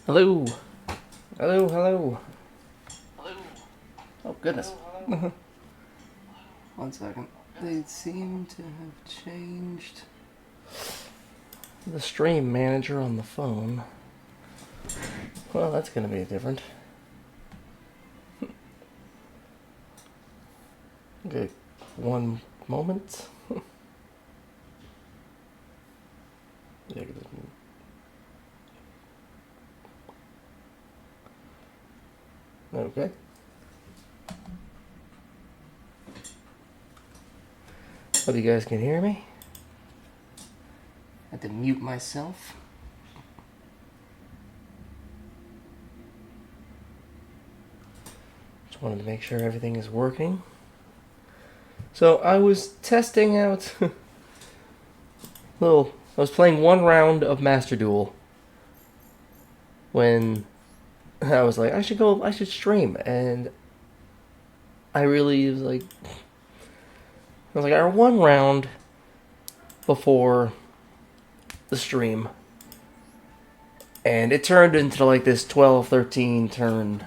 Hello. Hello, hello. Oh, goodness. 1 second. They seem to have changed the stream manager on the phone. Well, that's going to be different. Okay, 1 moment. Yeah, okay. Hope you guys can hear me. I had to mute myself. Just wanted to make sure everything is working. So I was testing out I was playing 1 round of Master Duel when I was like, I should stream, and I really was like, I 1 round before the stream, and it turned into like this 12-13 turn.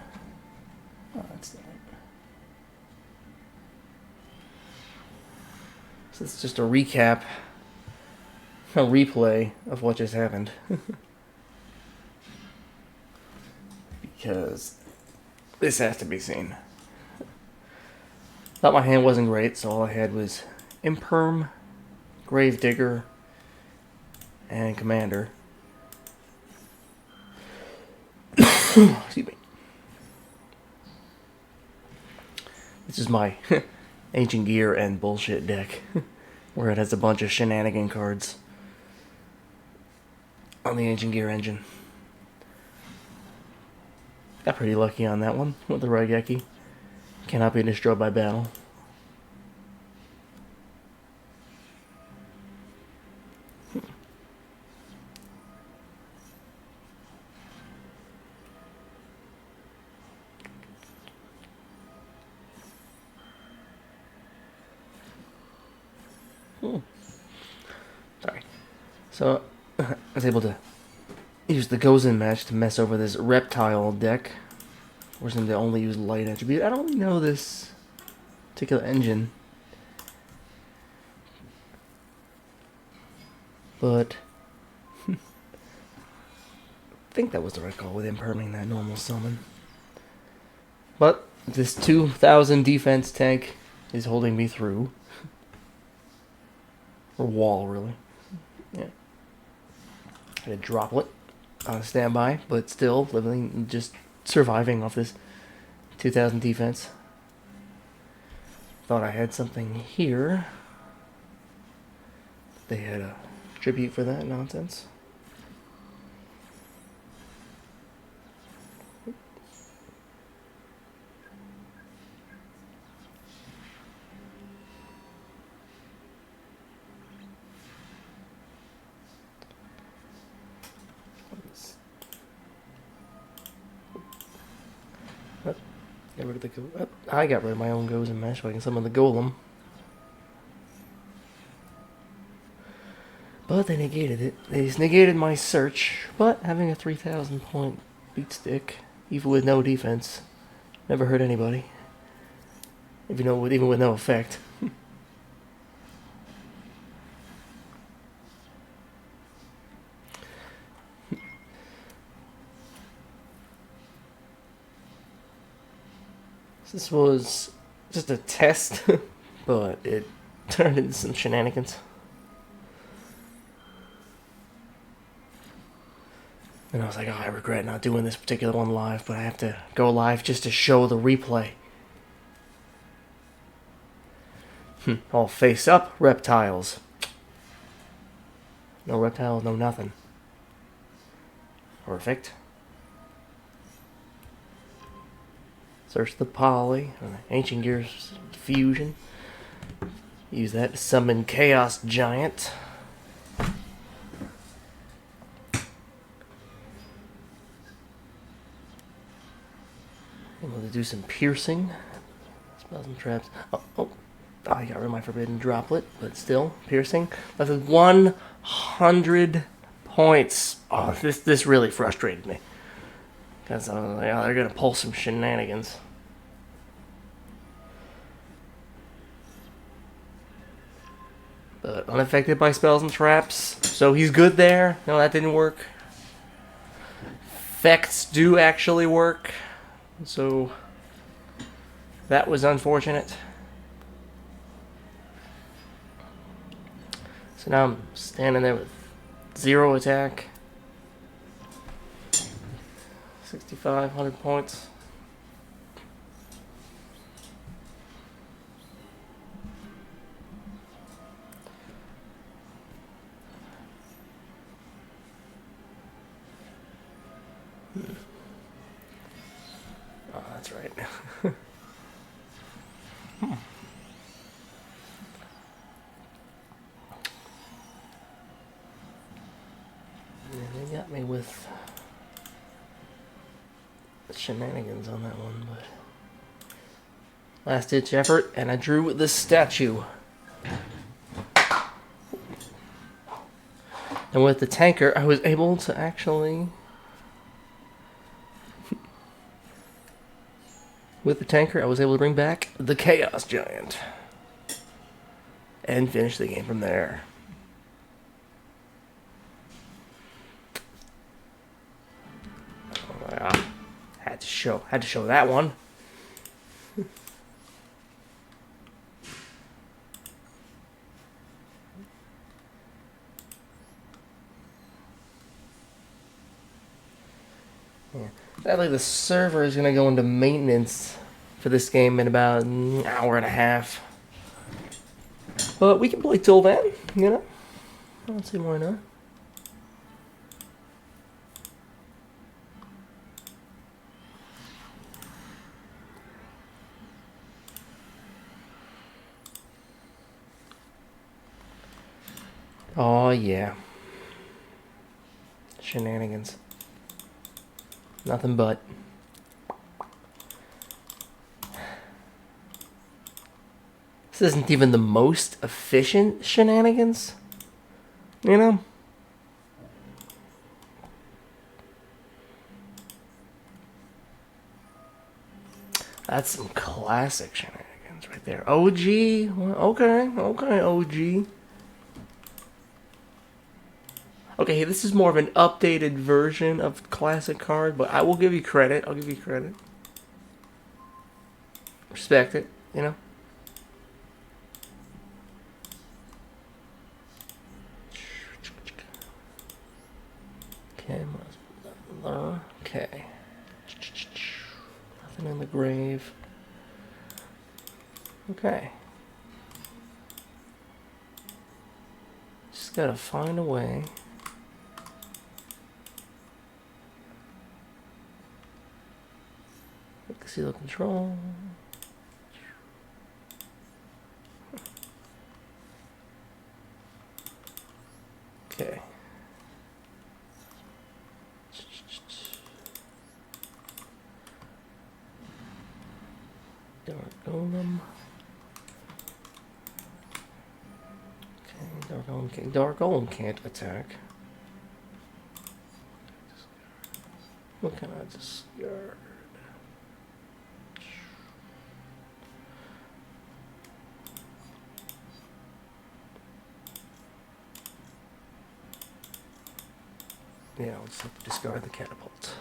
Oh, that's not right. So it's just a recap, a replay of what just happened. Because this has to be seen. Thought my hand wasn't great, so all I had was Imperm, Gravedigger, and Commander. Excuse me. This is my Ancient Gear and bullshit deck, where it has a bunch of shenanigan cards on the Ancient Gear engine. Got pretty lucky on that one with the Raigeki. Cannot be destroyed by battle. Sorry. So, I was able to use the Gozen match to mess over this reptile deck. Forcing to only use light attribute. I don't know this particular engine, but I think that was the right call with imperming that normal summon. But this 2,000 defense tank is holding me through. Or wall, really. Yeah. I had a droplet on standby, but still living, just surviving off this 2,000 defense. Thought I had something here. They had a tribute for that nonsense. Get rid of the go. I got rid of my own Gozen mesh so I can summon the golem. But they negated it. They just negated my search. But having a 3,000 point beat stick, even with no defense, never hurt anybody. If you know, even with no effect. This was just a test, but it turned into some shenanigans. And I was like, oh, I regret not doing this particular one live, but I have to go live just to show the replay. All face up reptiles. No reptiles, no nothing. Perfect. Search the poly, Ancient Gear's fusion. Use that to summon Chaos Giant. Able to do some piercing. Spells and traps. Oh, I got rid of my forbidden droplet, but still, piercing. Left with 100 points. Oh, this really frustrated me. Because I was like, oh, they're going to pull some shenanigans. But unaffected by spells and traps. So he's good there. No, that didn't work. Effects do actually work. So that was unfortunate. So now I'm standing there with 0 attack. 6,500 points. Oh, that's right. Yeah, they got me with shenanigans on that one, but last ditch effort, and I drew the statue. And with the tanker, I was able to actually... With the tanker, I was able to bring back the Chaos Giant. And finish the game from there. Oh, wow. Had to show that one. Yeah. Sadly, the server is going to go into maintenance for this game in about an hour and a half. But we can play till then, you know? I don't see why not. Oh, yeah. Shenanigans. Nothing but. This isn't even the most efficient shenanigans, you know? That's some classic shenanigans right there. OG? Okay, OG. Okay, this is more of an updated version of classic card, but I will give you credit. I'll give you credit. Respect it, you know? Okay. Nothing in the grave. Okay. Just gotta find a way. Conceal control. Okay. Dark Golem. Okay, Dark Golem can't attack. What can I discard? Yeah, let's discard the catapult.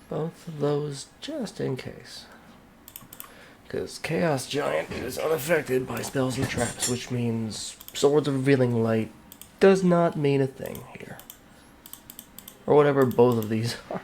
Both of those just in case. Because Chaos Giant is unaffected by spells and traps, which means Swords of Revealing Light does not mean a thing here. Or whatever both of these are.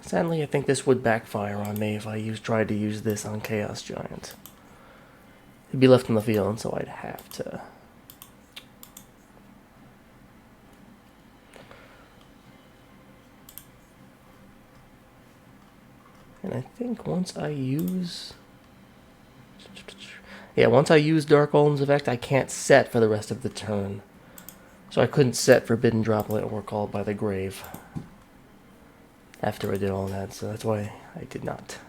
Sadly, I think this would backfire on me if I tried to use this on Chaos Giant. He'd be left on the field, and so I'd have to. And I think once I use... Yeah, once I use Dark Golem's effect, I can't set for the rest of the turn. So I couldn't set Forbidden Droplet or Called by the Grave after I did all that, so that's why I did not.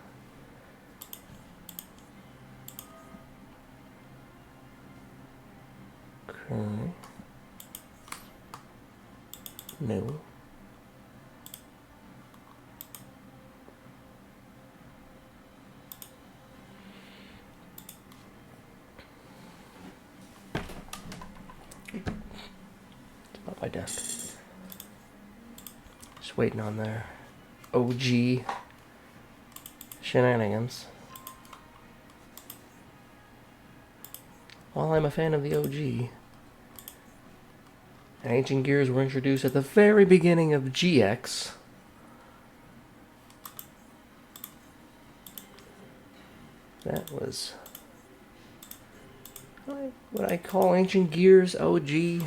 Okay. No. It's about my desk. Just waiting on their OG shenanigans. While I'm a fan of the OG, Ancient Gears were introduced at the very beginning of GX. That was what I call Ancient Gears OG. They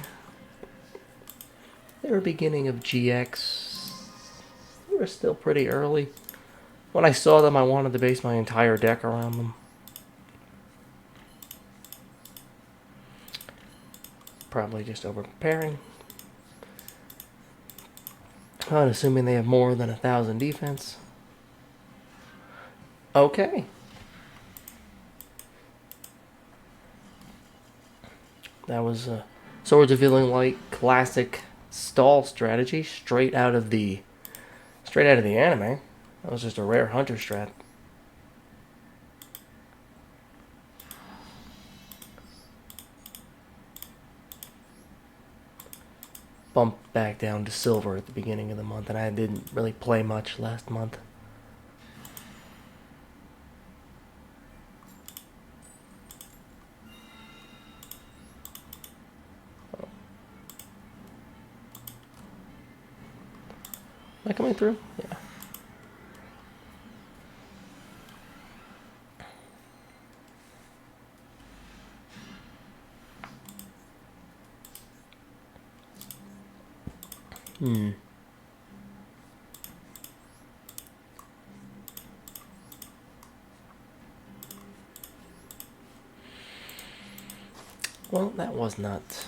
were beginning of GX. They were still pretty early. When I saw them, I wanted to base my entire deck around them. Probably just over-preparing. Unassuming they have more than 1,000 defense. Okay. That was Swords of Healing Light classic stall strategy straight out of the anime. That was just a rare hunter strat. Bumped back down to silver at the beginning of the month, and I didn't really play much last month. Am I coming through? Yeah. Well, that was not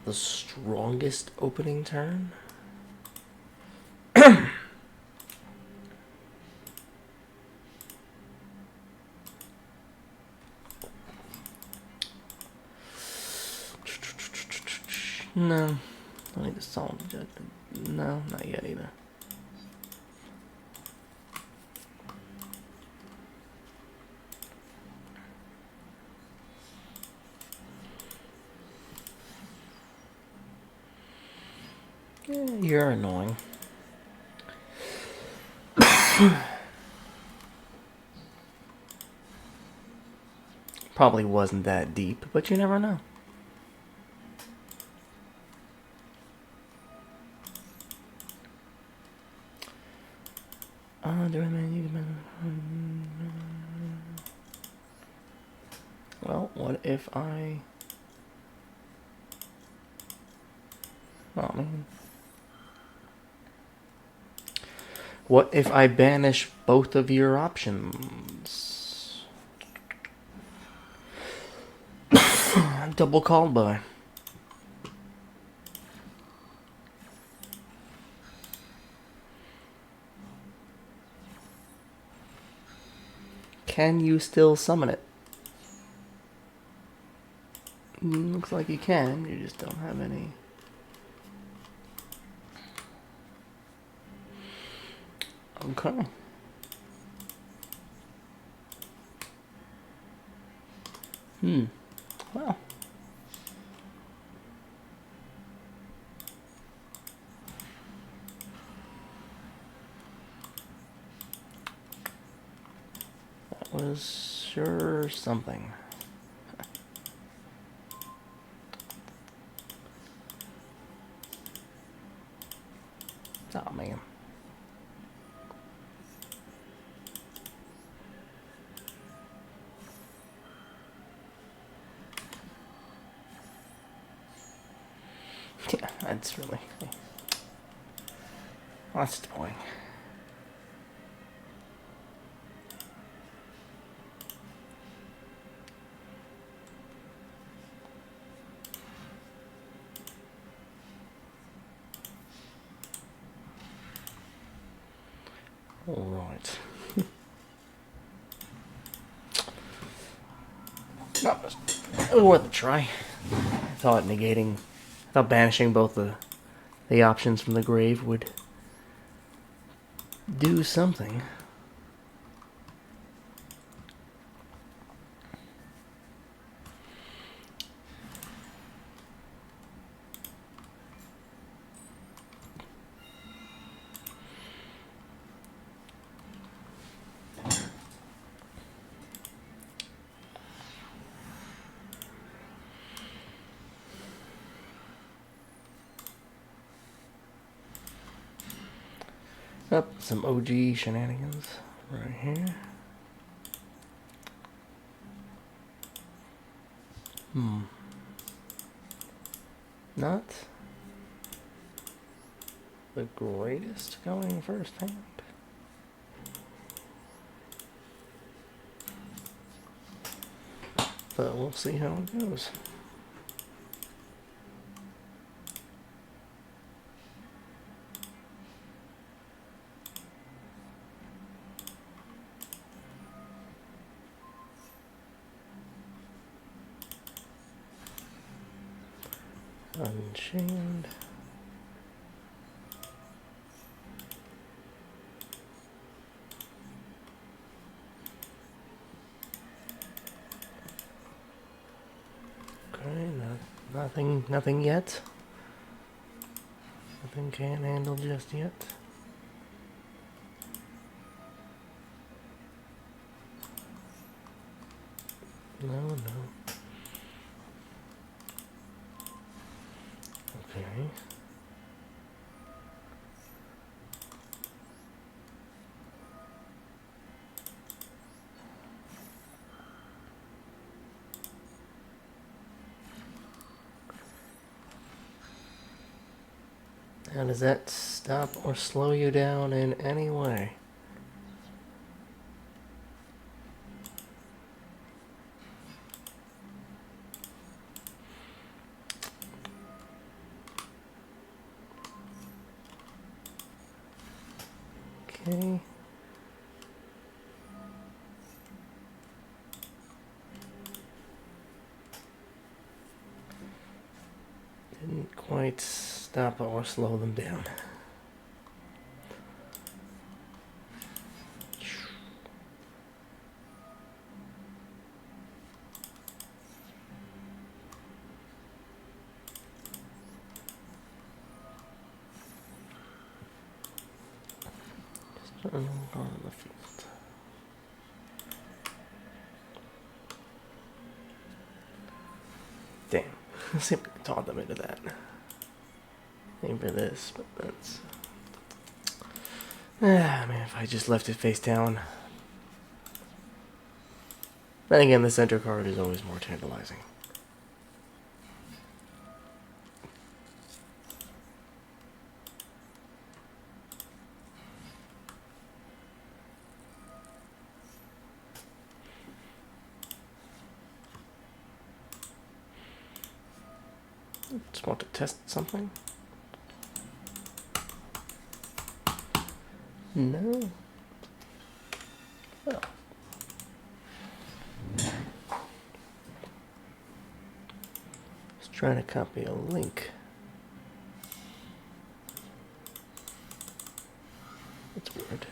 the strongest opening turn. No. I need to solve the judgment. No, not yet either. Yeah, you're annoying. Probably wasn't that deep, but you never know. Well, what if I... Oh, man. What if I banish both of your options? Double called by. Can you still summon it? Looks like you can, you just don't have any. Okay. Well. That was sure something. Oh, man. Yeah, that's really... That's annoying. Alright. No, it was worth a try. I thought banishing both the options from the grave would do something. Up, some OG shenanigans right here. Not the greatest going first hand. But we'll see how it goes. Unchained. Okay, nothing yet. Nothing can handle just yet. No. Okay. Now, does that stop or slow you down in any way? Okay. Didn't quite stop or slow them down. Just on the field. Damn. Let's see if we can talk them into that. Aim for this, but that's... man, if I just left it face down. Then again, the center card is always more tantalizing. Just want to test something. No. Oh. Just trying to copy a link. That's weird.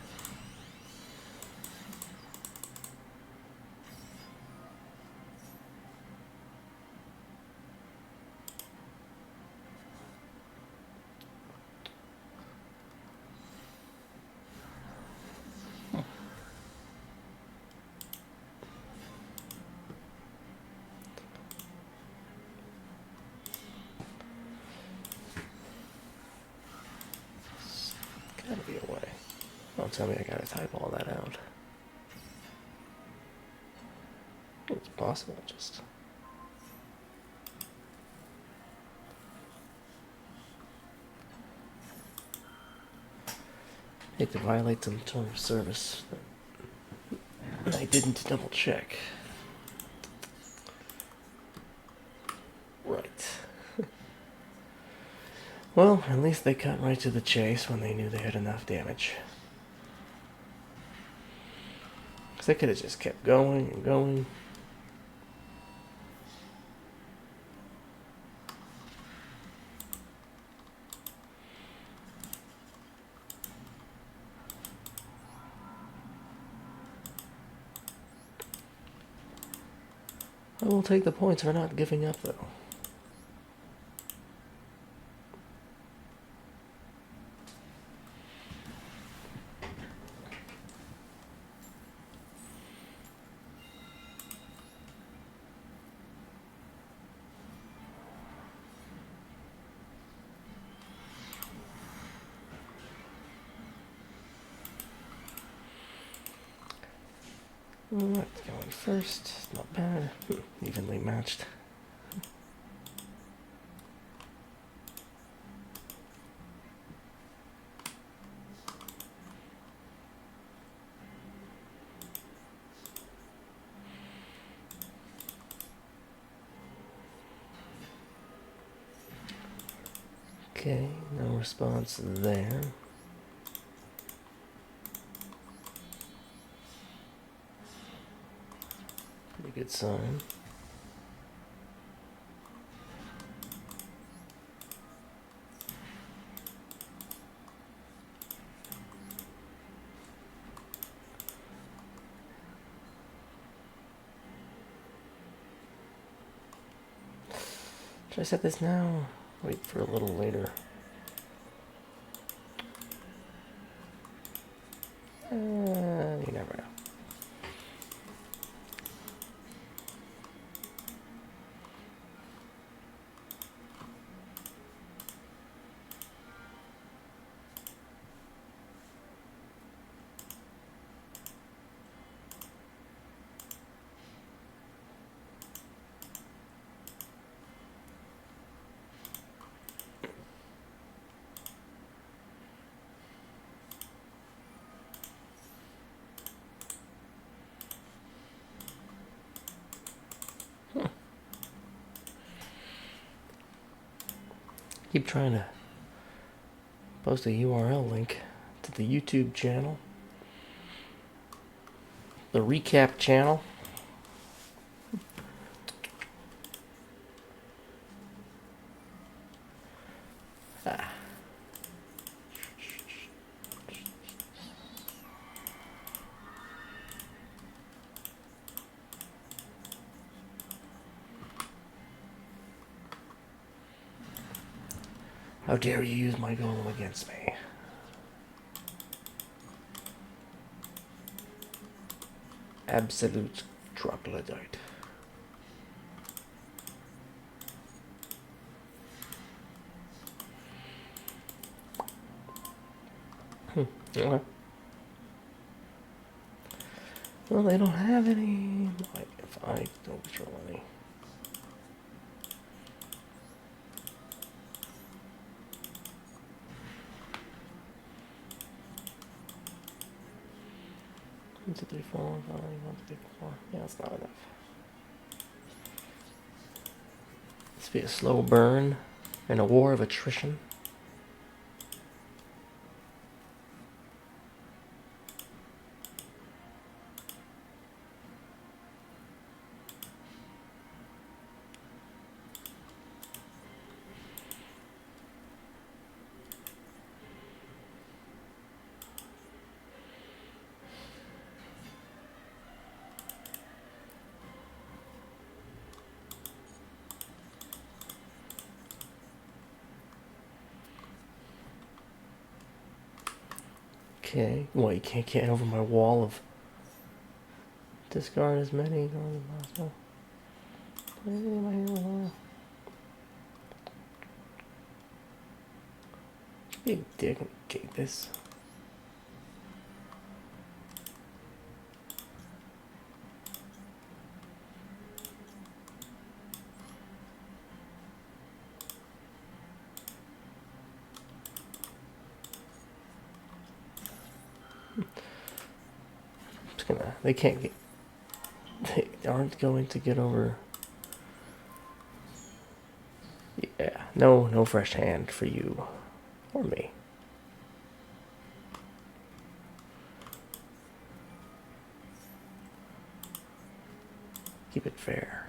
Gotta be a way. Don't tell me I gotta type all that out. It's possible, just... hate to violate some terms of service. I didn't double check. Right. Well, at least they cut right to the chase when they knew they had enough damage. Because they could have just kept going and going. I will take the points for not giving up, though. Let's go in first. Not bad. Evenly matched. Okay, no response there. Pretty good sign. Should I set this now? Wait for a little later. You never know. Keep trying to post a URL link to the YouTube channel, the recap channel. How dare you use my golem against me? Absolute troglodyte. Okay. Well, they don't have any. If I don't control any. One, two, three, four, 1, 2, 3, 4. Yeah, that's not enough. This be a slow burn and a war of attrition. Okay, well, you can't get over my wall of discard as many cards as possible. Big dick and take this. Just gonna. They can't get. They aren't going to get over. Yeah, no fresh hand for you or me. Keep it fair.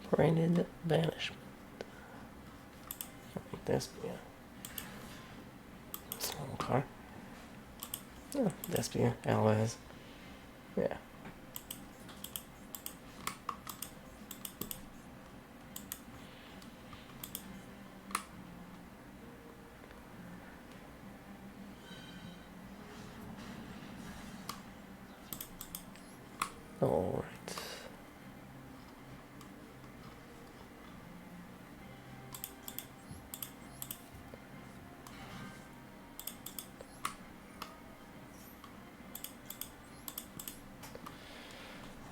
Branded banishment. Despia. Okay. Yeah, Despia, Alvaz. Yeah. Alright.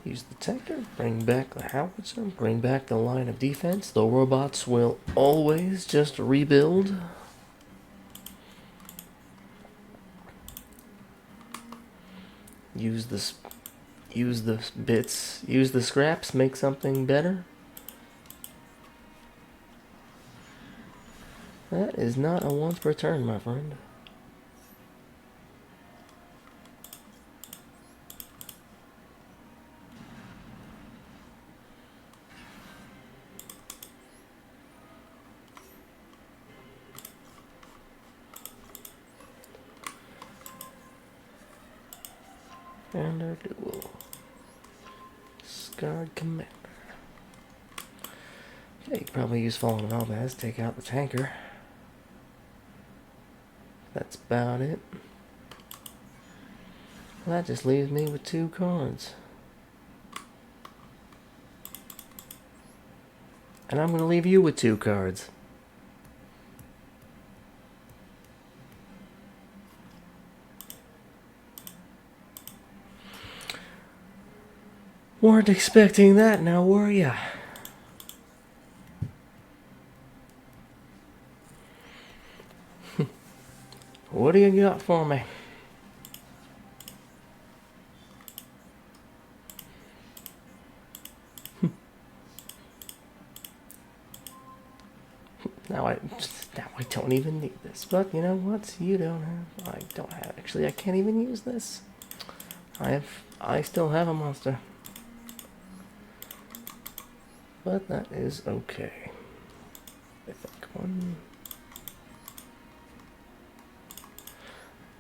Use the tanker, bring back the howitzer, bring back the line of defense. The robots will always just rebuild. Use the bits, use the scraps, make something better. That is not a once per turn, my friend. Master Duel. Scarred Commander. Yeah, you could probably use Fallen Valvaz, take out the tanker. That's about it. Well, that just leaves me with 2 cards. And I'm going to leave you with 2 cards. Weren't expecting that now, were ya? What do you got for me? Now I don't even need this. But you know what? You don't have. I don't have. Actually, I can't even use this. I still have a monster. But that is okay. I think one.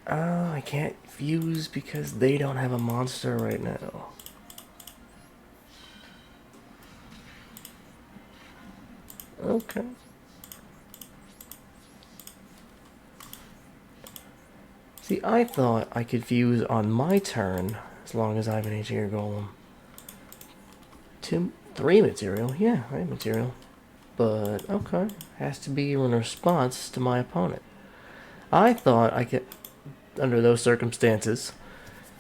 I can't fuse because they don't have a monster right now. Okay. See, I thought I could fuse on my turn as long as I have an Yugioh Golem. 3 material? Yeah, I have material. But, okay. Has to be in response to my opponent. I thought I could, under those circumstances,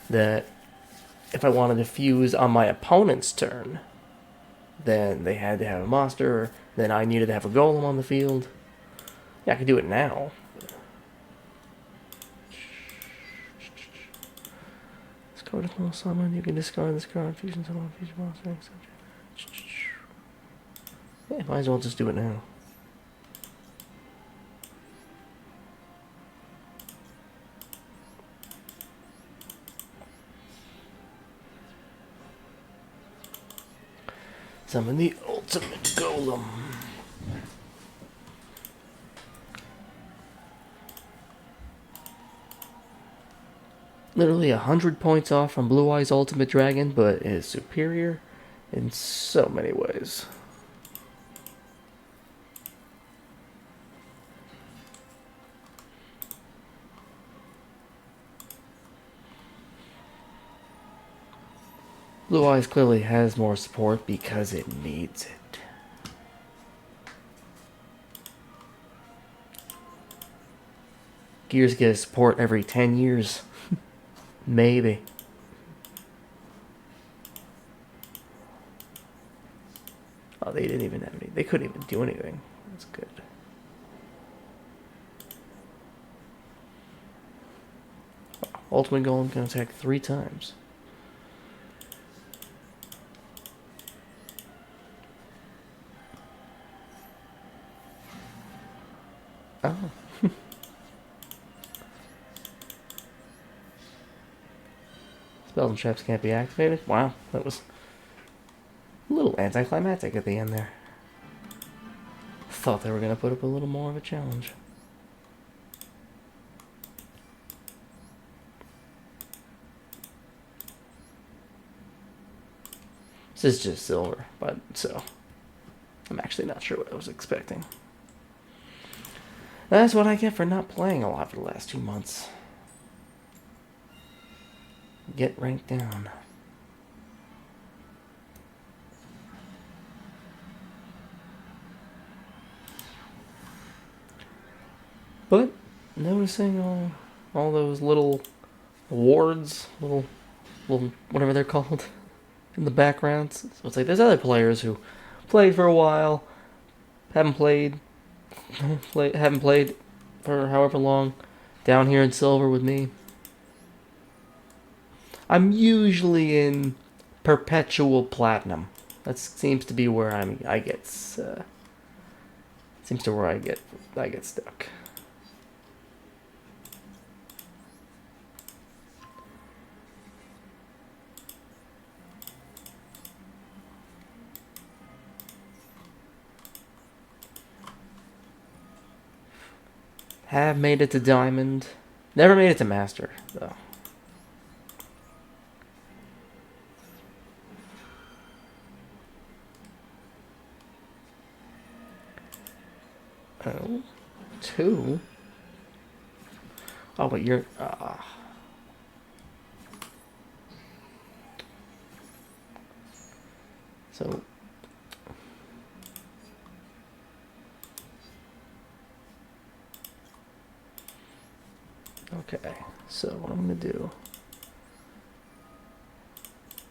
that if I wanted to fuse on my opponent's turn, then they had to have a monster, or then I needed to have a golem on the field. Yeah, I could do it now. Discard a small summon, you can discard this card, fusion summon, fusion monster, etc. Yeah, might as well just do it now. Summon the ultimate golem. Literally 100 points off from Blue Eye's Ultimate Dragon, but it is superior in so many ways. Blue Eyes clearly has more support because it needs it. Gears get a support every 10 years. Maybe. Oh, they didn't even have any. They couldn't even do anything. That's good. Ultimate Golem can attack 3 times. Oh. Spells and traps can't be activated? Wow, that was a little anticlimactic at the end there. Thought they were going to put up a little more of a challenge. This is just silver, but so I'm actually not sure what I was expecting. That's what I get for not playing a lot for the last 2 months. Get ranked down. But noticing all those little awards, little whatever they're called, in the background. So it's like there's other players who played for a while, haven't played for however long, down here in silver with me. I'm usually in perpetual platinum. That seems to be where I get stuck. Have made it to diamond. Never made it to master, though. Oh, 2? Oh, but you're... So... Okay, so what I'm going to do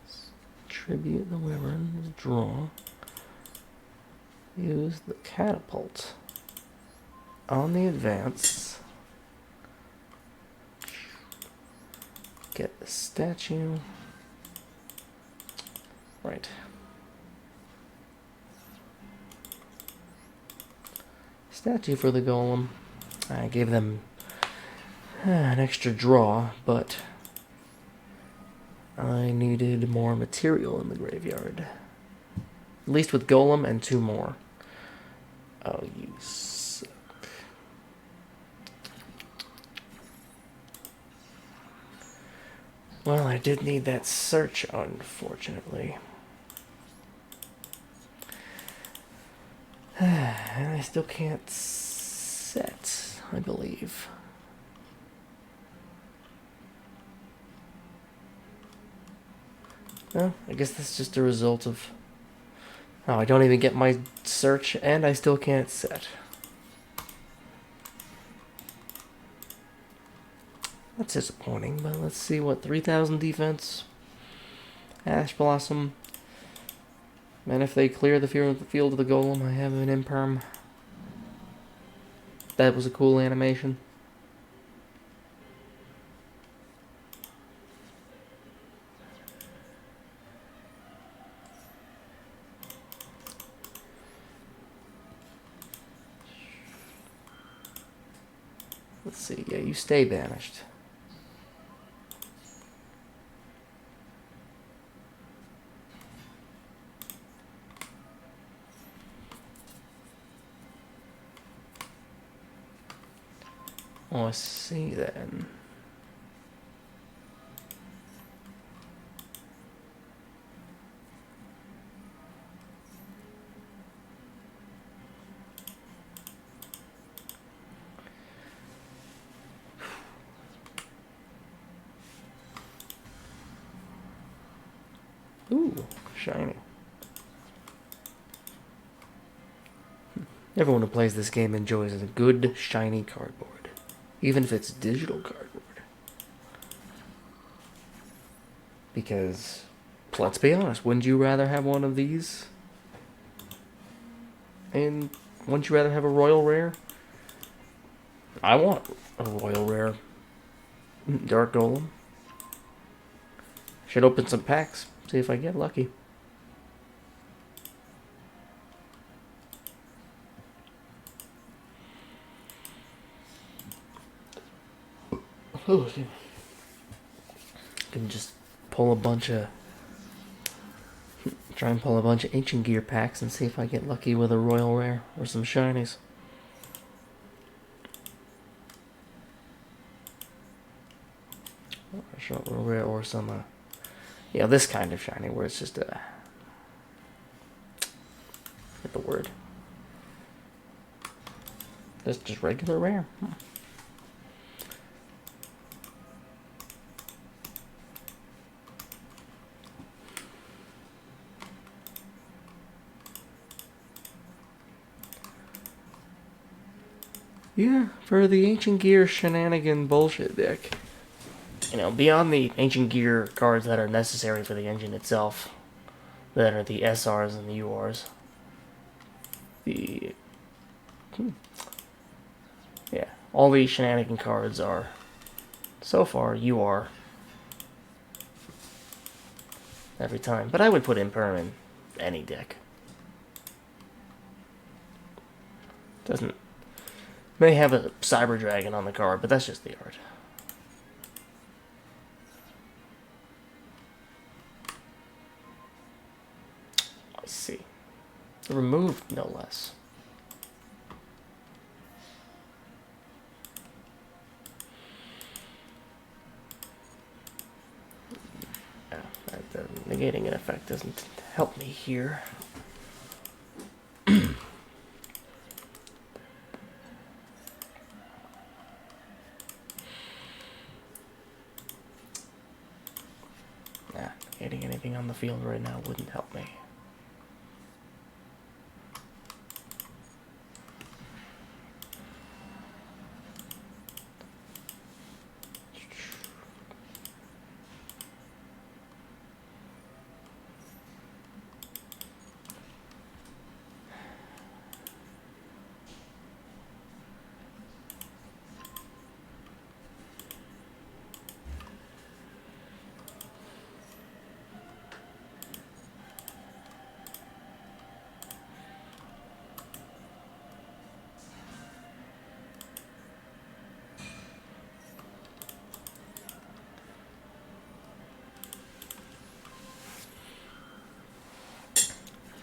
is tribute the Wyvern, draw, use the catapult on the advance, get the statue, right, statue for the golem. I gave them an extra draw, but I needed more material in the graveyard. At least with golem and 2 more. Oh, you suck. Well, I did need that search, unfortunately. And I still can't set, I believe. Well, I guess that's just a result of... Oh, I don't even get my search, and I still can't set. That's disappointing, but let's see what 3,000 defense. Ash Blossom. And if they clear the field of the golem, I have an imperm. That was a cool animation. Let's see, yeah, you stay banished. Oh, I see then. Ooh, shiny. Everyone who plays this game enjoys a good, shiny cardboard. Even if it's digital cardboard. Because, let's be honest, wouldn't you rather have one of these? And wouldn't you rather have a Royal Rare? I want a Royal Rare Dark Golem. Should open some packs, see if I get lucky. Oh, can just pull a bunch of... Try and pull a bunch of Ancient Gear packs and see if I get lucky with a Royal Rare or some shinies. Or a short Royal Rare or some, this kind of shiny where it's just a... Get the word. Just regular rare. Yeah, for the Ancient Gear shenanigan bullshit deck. Beyond the Ancient Gear cards that are necessary for the engine itself, that are the SRs and the URs. All these shenanigan cards are, so far, UR. Every time. But I would put Imperm in any deck. Doesn't... May have a Cyber Dragon on the card, but that's just the art. I see. Removed, no less. The negating an effect doesn't help me here. Negating anything on the field right now wouldn't help me.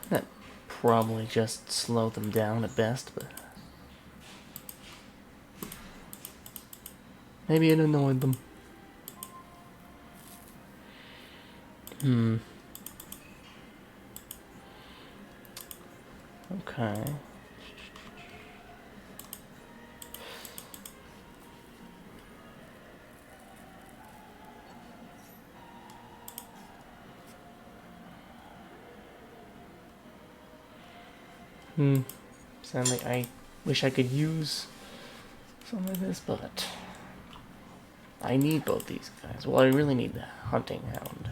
That probably just slow them down at best, but maybe it annoyed them. Okay. Sadly, I wish I could use some of this, but I need both these guys. Well, I really need the Hunting Hound.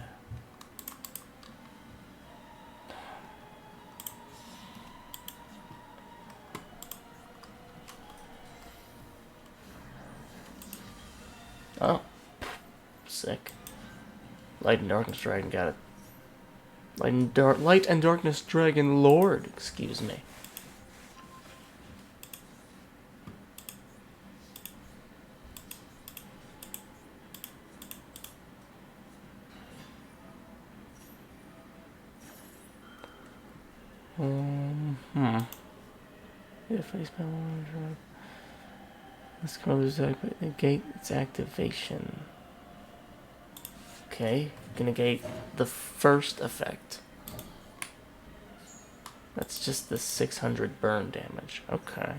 Oh, sick. Light and Darkness Dragon got it. Light and Darkness Dragon Lord, excuse me. If I spell this card is negate its activation. Okay, can negate the first effect. That's just the 600 burn damage. Okay.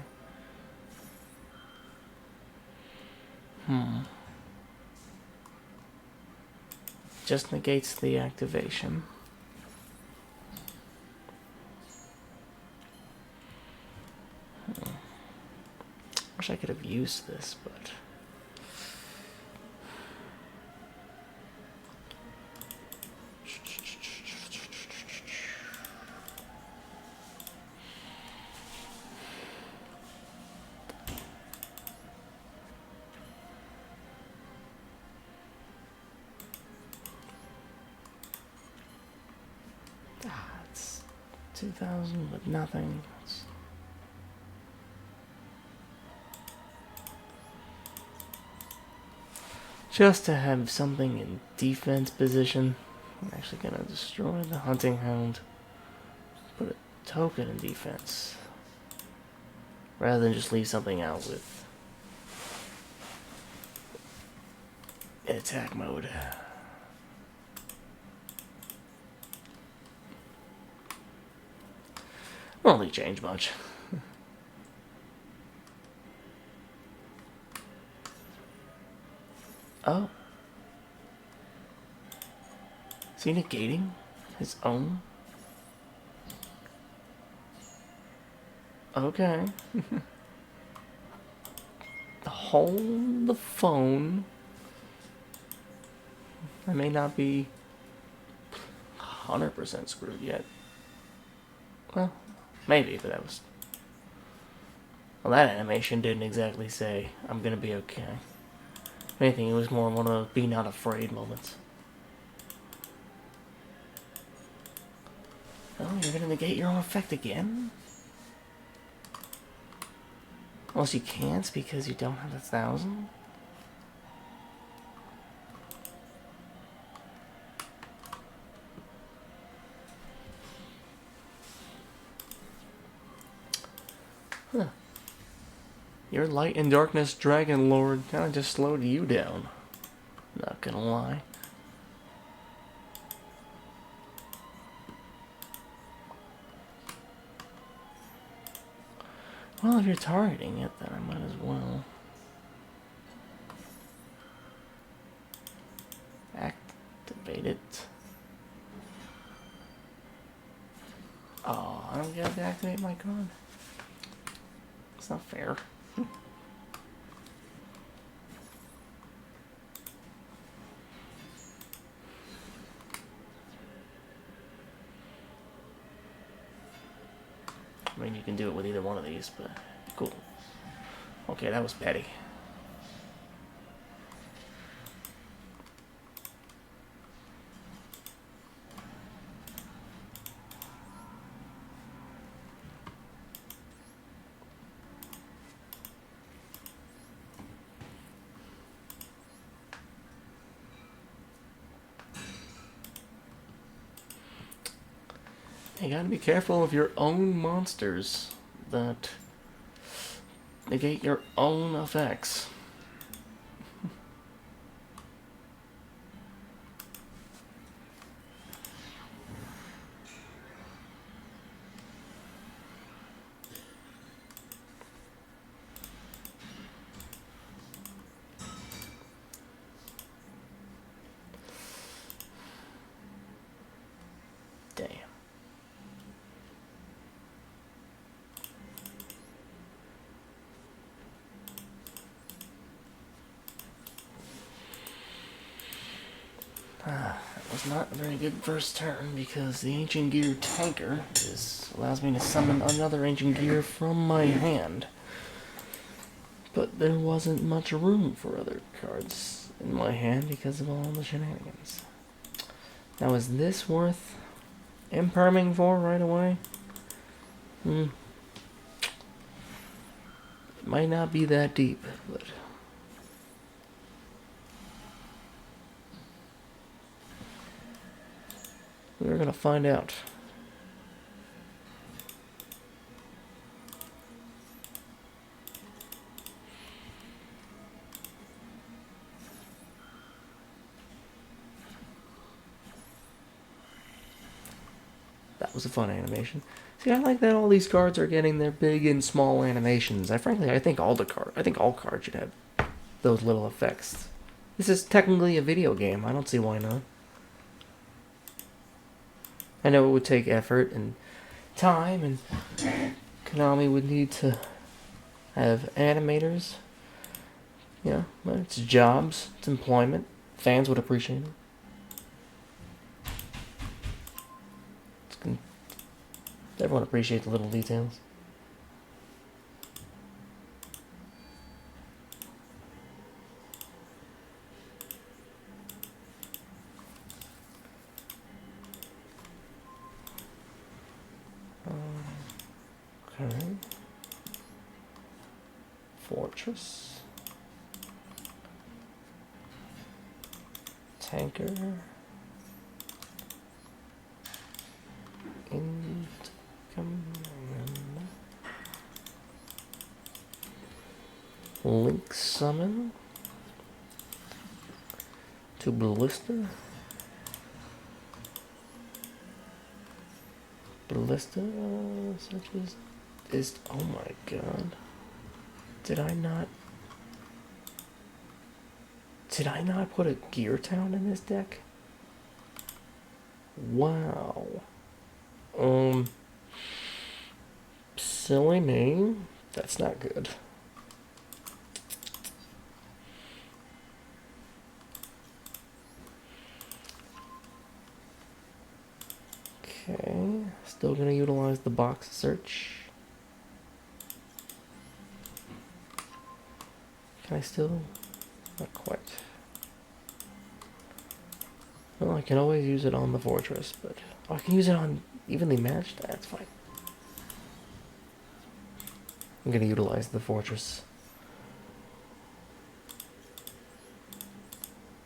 Just negates the activation. Wish I could have used this, but 2,000 with nothing. Just to have something in defense position. I'm actually gonna destroy the hunting hound. Put a token in defense. Rather than just leave something out with attack mode. Won't really change much. Oh. Is he negating his own? Okay. Hold the phone. I may not be 100% screwed yet. Well, maybe, but that was... Well, that animation didn't exactly say, I'm gonna be okay. If anything, it was more one of those be not afraid moments. Oh, you're gonna negate your own effect again? Unless you can't because you don't have 1,000? Huh. Your light and darkness dragon lord kind of just slowed you down. Not gonna lie. Well, if you're targeting it, then I might as well. Activate it. Oh, I don't get to activate my card. It's not fair. I mean, you can do it with either one of these, but cool. Okay, that was petty. You gotta be careful of your own monsters that negate your own effects. Damn. That was not a very good first turn because the Ancient Gear Tanker allows me to summon another Ancient Gear from my hand. But there wasn't much room for other cards in my hand because of all the shenanigans. Now, is this worth imperming for right away? It might not be that deep, but... we're gonna find out. That was a fun animation. See, I like that all these cards are getting their big and small animations. I think all cards should have those little effects. This is technically a video game. I don't see why not. I know it would take effort and time, and Konami would need to have animators. Yeah, but it's jobs, it's employment. Fans would appreciate it. Everyone appreciates the little details. Fortress. Tanker. Income. Link summon. To Ballista. Ballista such as is, oh my god. Did I not put a Gear Town in this deck? Wow. Silly me. That's not good. Okay, still gonna utilize the box search. Can I still? Not quite. Well, I can always use it on the fortress, but I can use it on evenly matched. That's fine. I'm gonna utilize the fortress.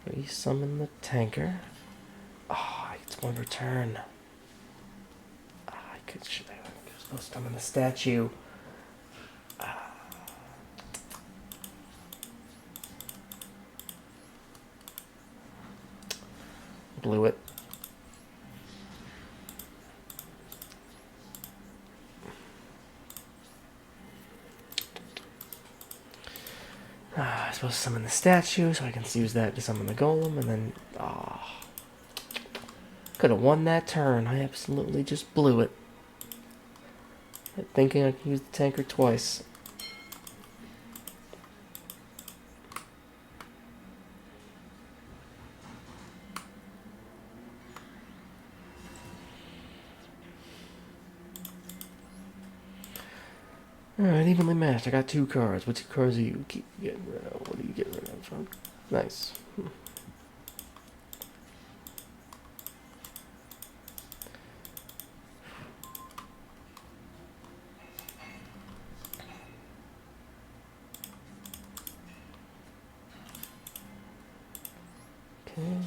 Resummon the tanker. Ah, it's one return. Should I go summon the statue? Blew it. I'm supposed to summon the statue, so I can use that to summon the golem, and then could have won that turn. I absolutely just blew it. Thinking I can use the tanker twice. Alright, evenly matched. I got 2 cards. What 2 cards do you keep getting rid of? What do you get rid of? Nice. Okay.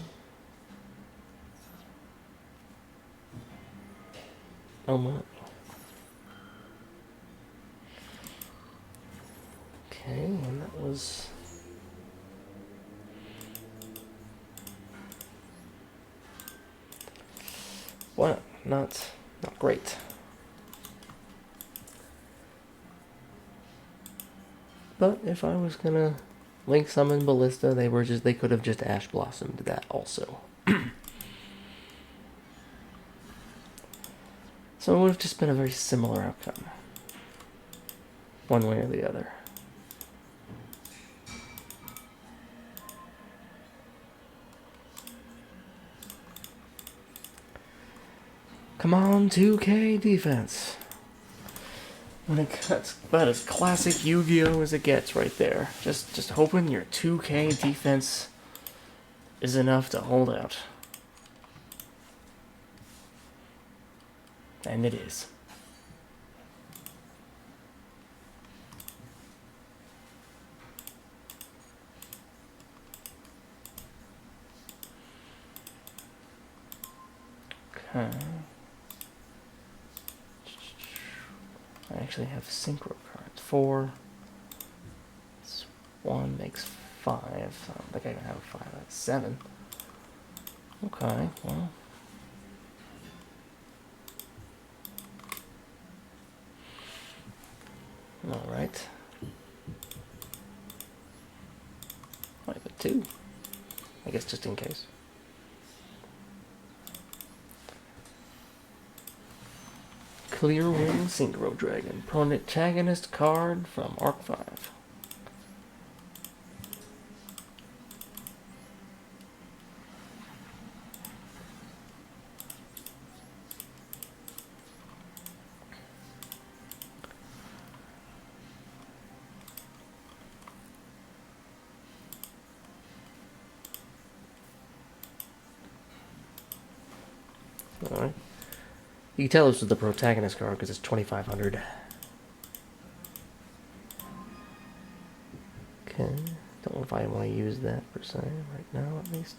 Oh my. Okay, and that was... What? Not great. But if I was gonna Link summon Ballista, they could have just Ash Blossomed that also. So it would have just been a very similar outcome. One way or the other. Come on, 2K defense. That's about as classic Yu-Gi-Oh as it gets right there. Just hoping your 2K defense is enough to hold out. And it is. Okay. I actually have synchro cards. 4. This 1 makes 5. I don't think I can have 5. That's 7. Okay, well. Alright. I have a 2. I guess just in case. Clear Wing Synchro Dragon. Protagonist card from Arc 5. Alright. You can tell this was the protagonist card because it's 2,500. Okay. Don't know if I want to use that per se right now, at least.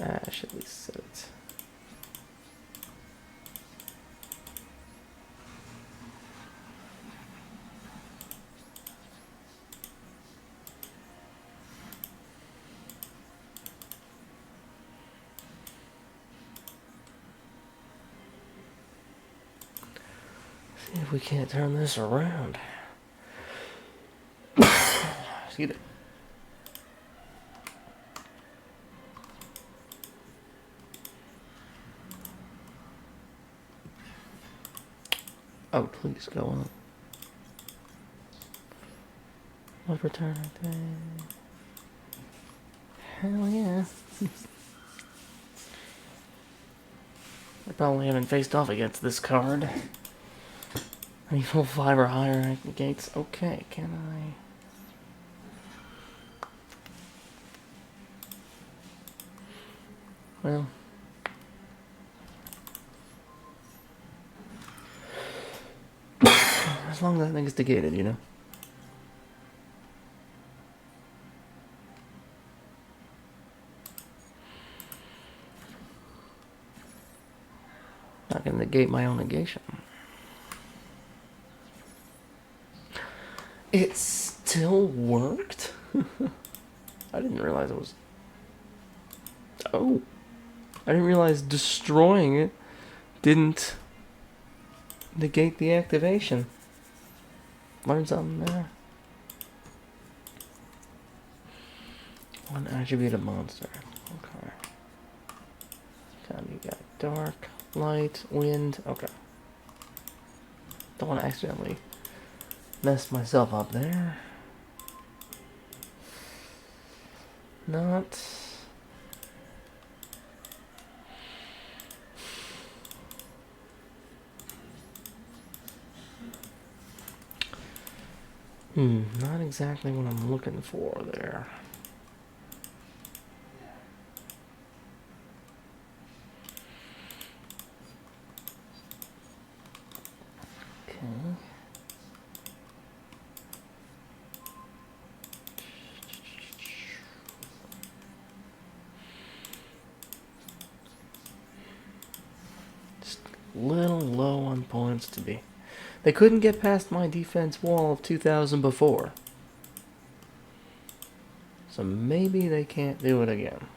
I should at least set it. See if we can't turn this around. See that? Oh, please go on. What return I think? Hell yeah. I probably haven't faced off against this card. I need full 5 or higher gates. Okay, can I? Well. As long as that thing is negated, you know? Not gonna negate my own negation. It still worked? I didn't realize it was... Oh. I didn't realize destroying it didn't negate the activation. Learn something there. One attribute of monster. Okay. You got dark, light, wind. Okay. Don't want to accidentally mess myself up there. Not. Not exactly what I'm looking for there. Okay. Just a little low on points to be. They couldn't get past my defense wall of 2,000 before. So maybe they can't do it again.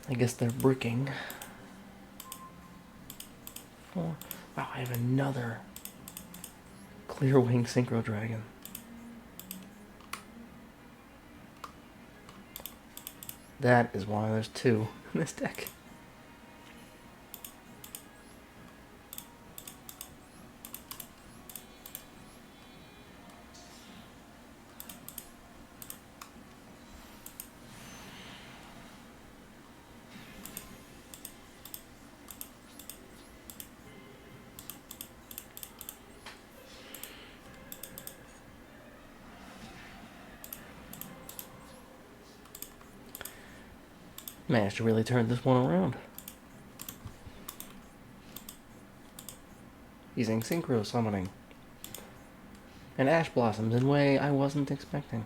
I guess they're bricking. Wow, I have another Clear Wing Synchro Dragon. That is why there's 2 in this deck. Managed to really turn this one around. Using Synchro Summoning. And Ash Blossoms in a way I wasn't expecting.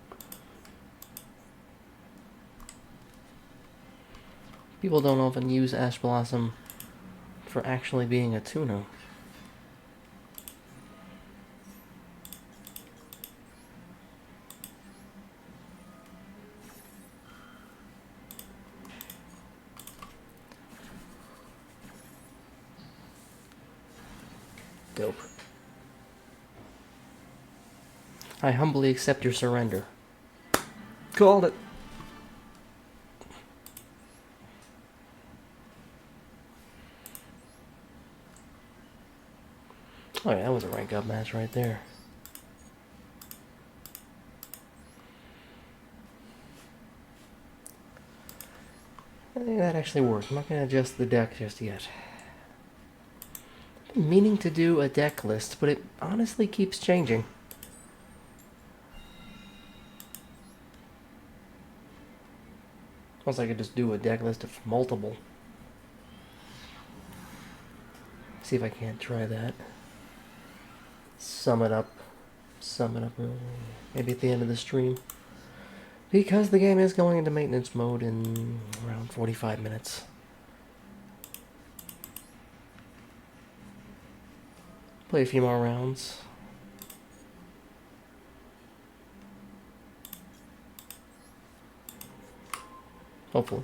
People don't often use Ash Blossom for actually being a tuner. Dope. I humbly accept your surrender. Called it. Oh yeah, that was a rank up match right there. I think that actually worked. I'm not going to adjust the deck just yet. I've been meaning to do a deck list, but it honestly keeps changing. Plus, I could just do a deck list of multiple. See if I can't try that. Sum it up. Maybe at the end of the stream. Because the game is going into maintenance mode in around 45 minutes. Play a few more rounds. Hopefully.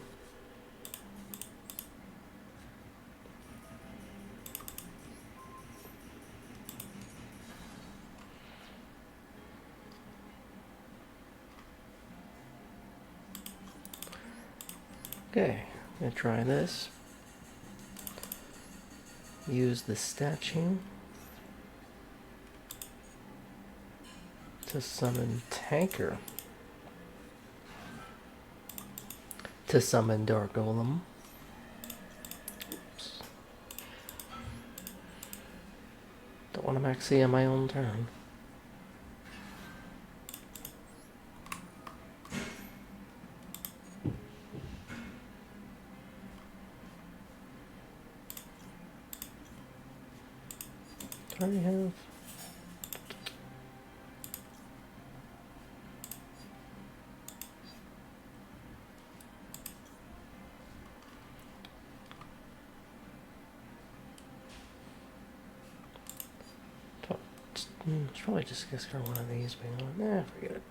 Okay, I'm gonna try this. Use the statue to summon Tanker. To summon Dark Golem. Oops. Don't want to maxi on my own turn. Do I already have? It's probably just discard one of these, but nah, forget it.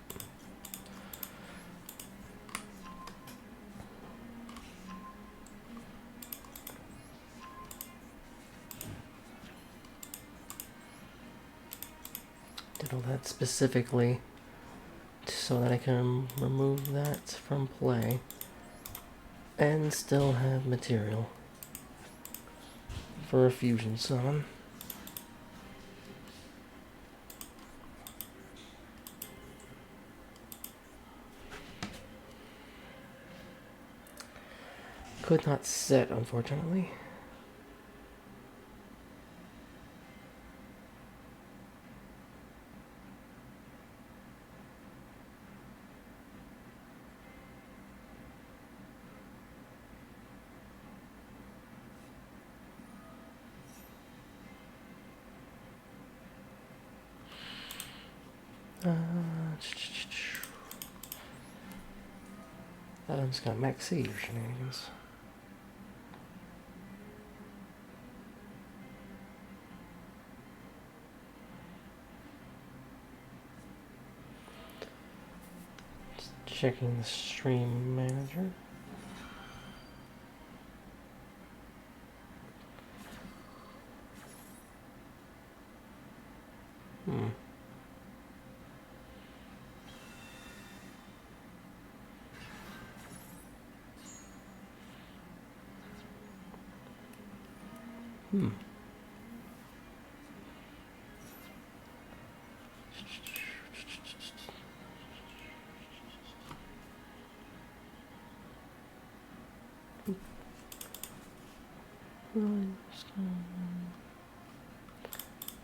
Did all that specifically so that I can remove that from play and still have material for a fusion summon. Could not set, unfortunately. I'm just gonna maxi your shenanigans. Just checking the stream manager.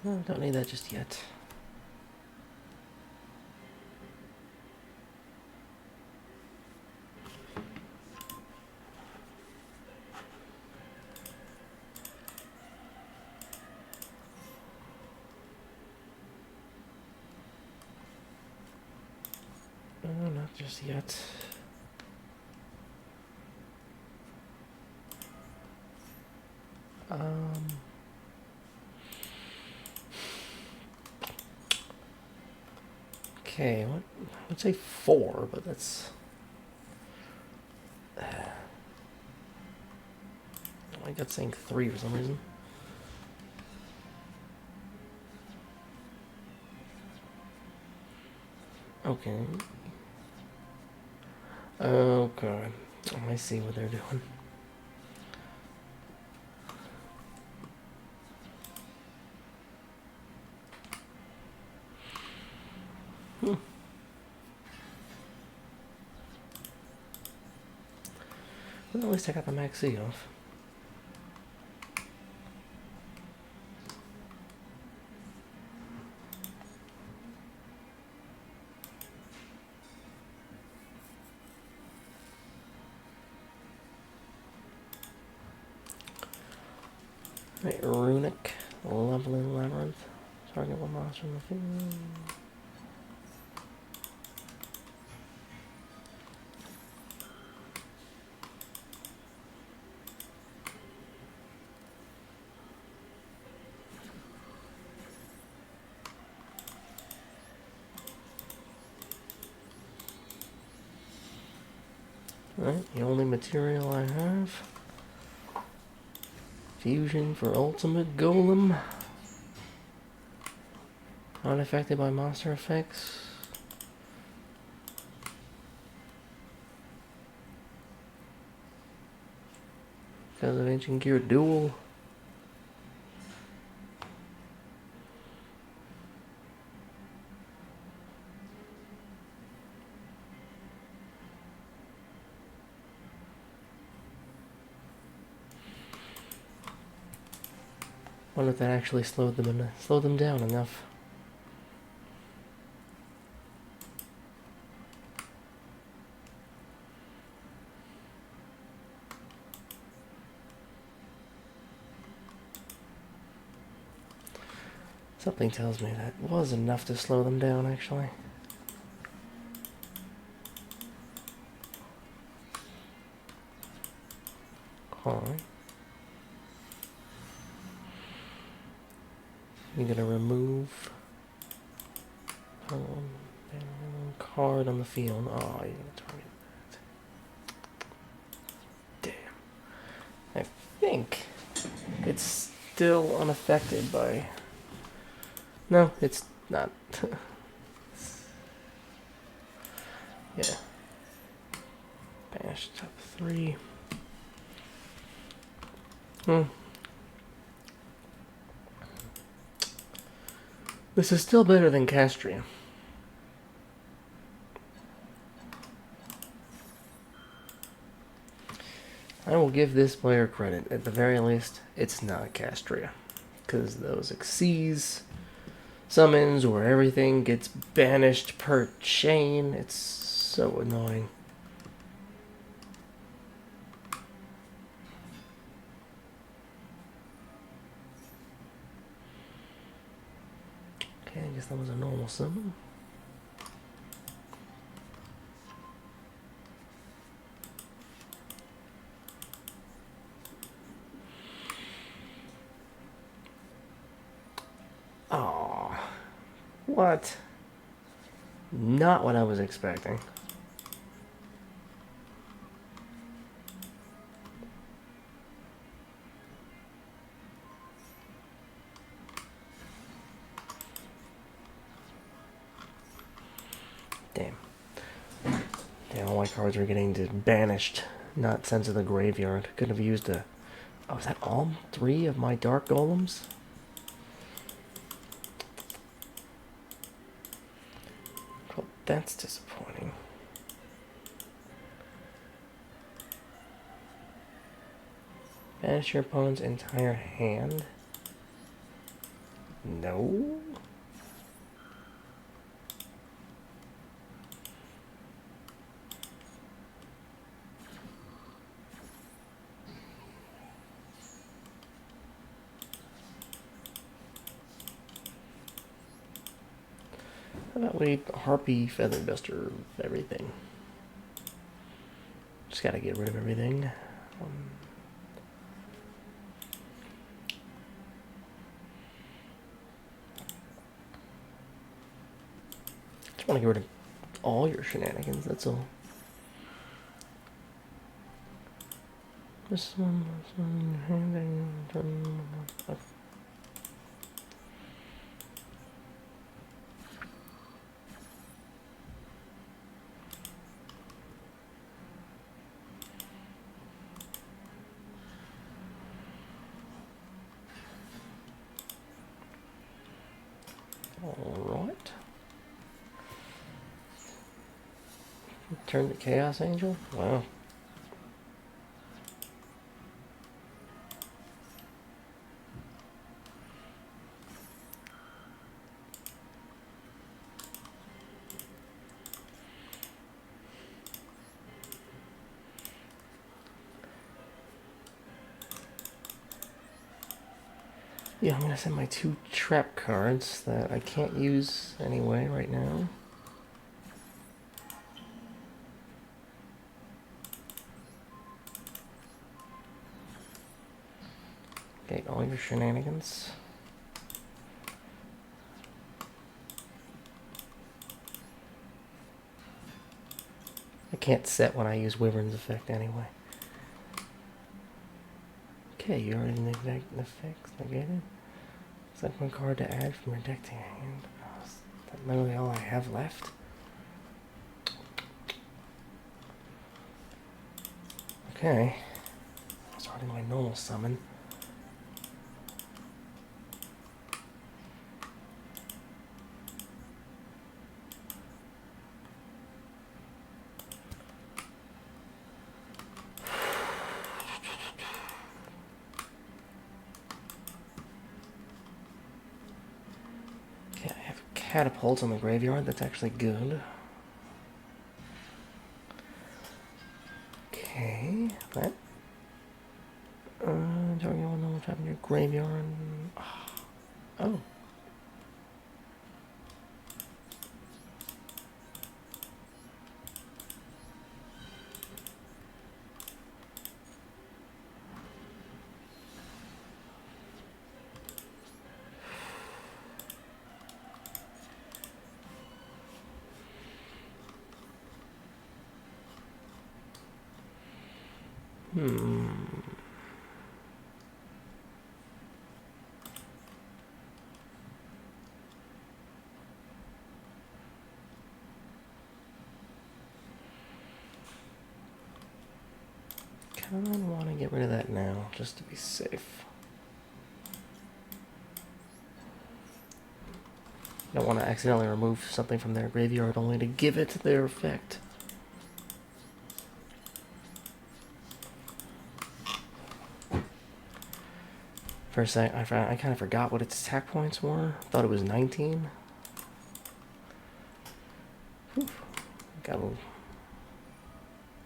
No, don't need that just yet. No, not just yet. Okay, what? I would say 4, but that's... I got saying 3 for some reason. Okay. Okay. I see what they're doing. Well, at least I got the maxi off. Right, Runic, Lovely Labyrinth. Target one monster in the field. Alright, the only material I have. Fusion for Ultimate Golem. Not affected by monster effects. Because of Ancient Gear Duel. Wonder if that actually slowed them down enough. Something tells me that was enough to slow them down, actually. Alright. You're gonna remove card on the field. Oh, you're gonna target that. Damn. I think it's still unaffected by... No, it's not. Yeah. Banish top 3. This is still better than Castria. I will give this player credit. At the very least, it's not Castria. Because those Xyz summons where everything gets banished per chain, it's so annoying. Okay, I guess that was a normal summon. Oh, what? Not what I was expecting. Damn. Yeah, all my cards are getting banished, not sent to the graveyard. Could have used a... Oh, is that all 3 of my Dark Golems? Well, that's disappointing. Banish your opponent's entire hand? No? How about we Harpy Feather Duster everything? Just gotta get rid of everything. Just want to get rid of all your shenanigans, that's all. This one, Alright. Turn to Chaos Angel? Wow. Yeah, I'm gonna send my 2 trap cards that I can't use anyway right now. Okay, all your shenanigans. I can't set when I use Wyvern's effect anyway. Okay, you already effects negated. Select one card to add from your deck to your hand. Oh, is that literally all I have left? Okay. Starting my normal summon. Okay, I have catapults on the graveyard. That's actually good. Okay, that. Target one normal trap in your graveyard. Oh. Kind of want to get rid of that now, just to be safe. Don't want to accidentally remove something from their graveyard only to give it their effect. For a sec, I kind of forgot what its attack points were. Thought it was 19. Whew. Got a little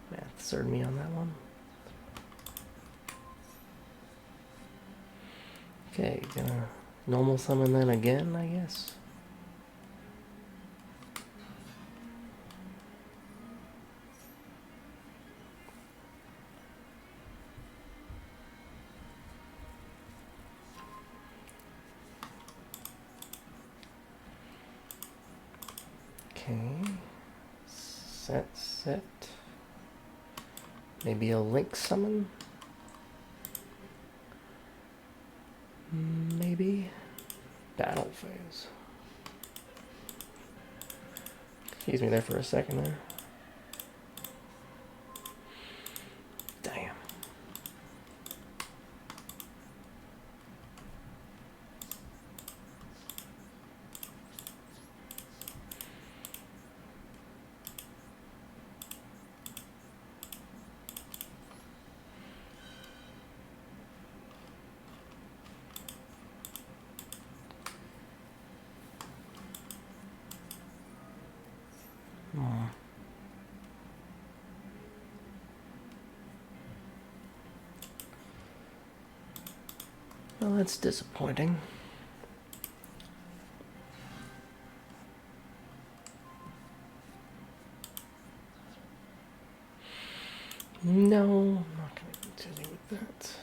math served me on that one. Okay, gonna normal summon then again, I guess. Okay. Set. Maybe a link summon? Maybe. Battle phase. Excuse me there for a second there. Damn. Well, that's disappointing. No, I'm not going to continue with that.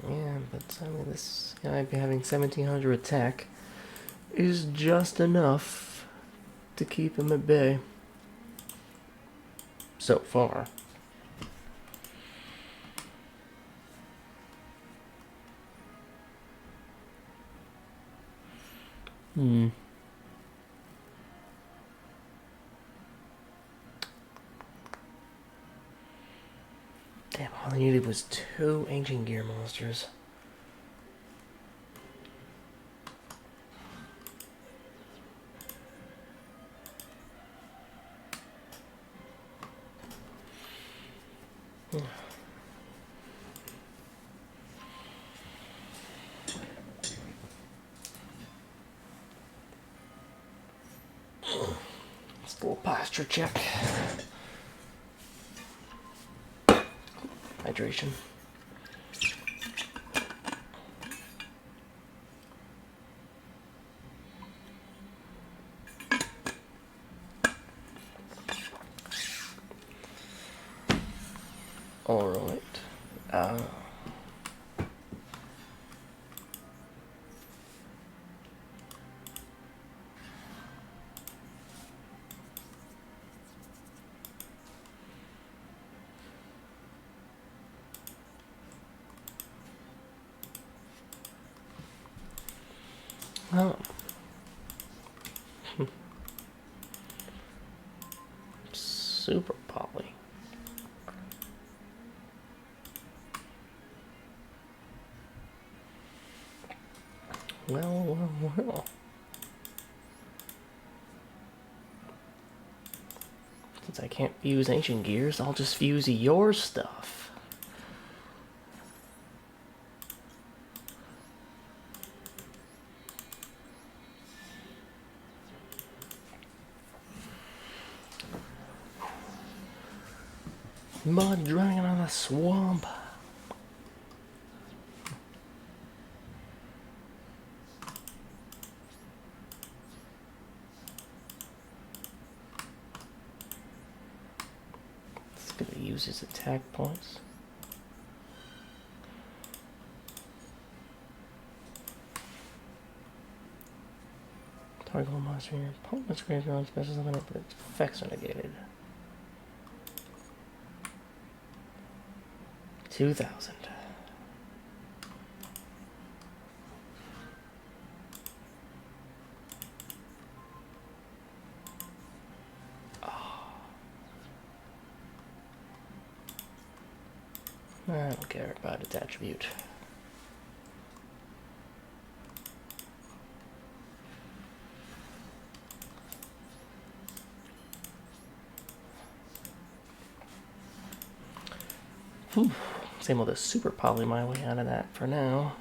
Yeah, but I mean, this guy having 1700 attack is just enough to keep him at bay. So far. Damn, all I needed was 2 ancient gear monsters. It's a little posture check. I hydration. Alright. Oh. Super poly. Well. Since I can't fuse ancient gears, I'll just fuse your stuff. Mud dragging on the swamp. It's gonna use his attack points. Target one monster here. Opponent's graveyard special summon, but its effects are negated. 2,000. I don't care about its attribute. Whew. Same with a super poly my way out of that for now.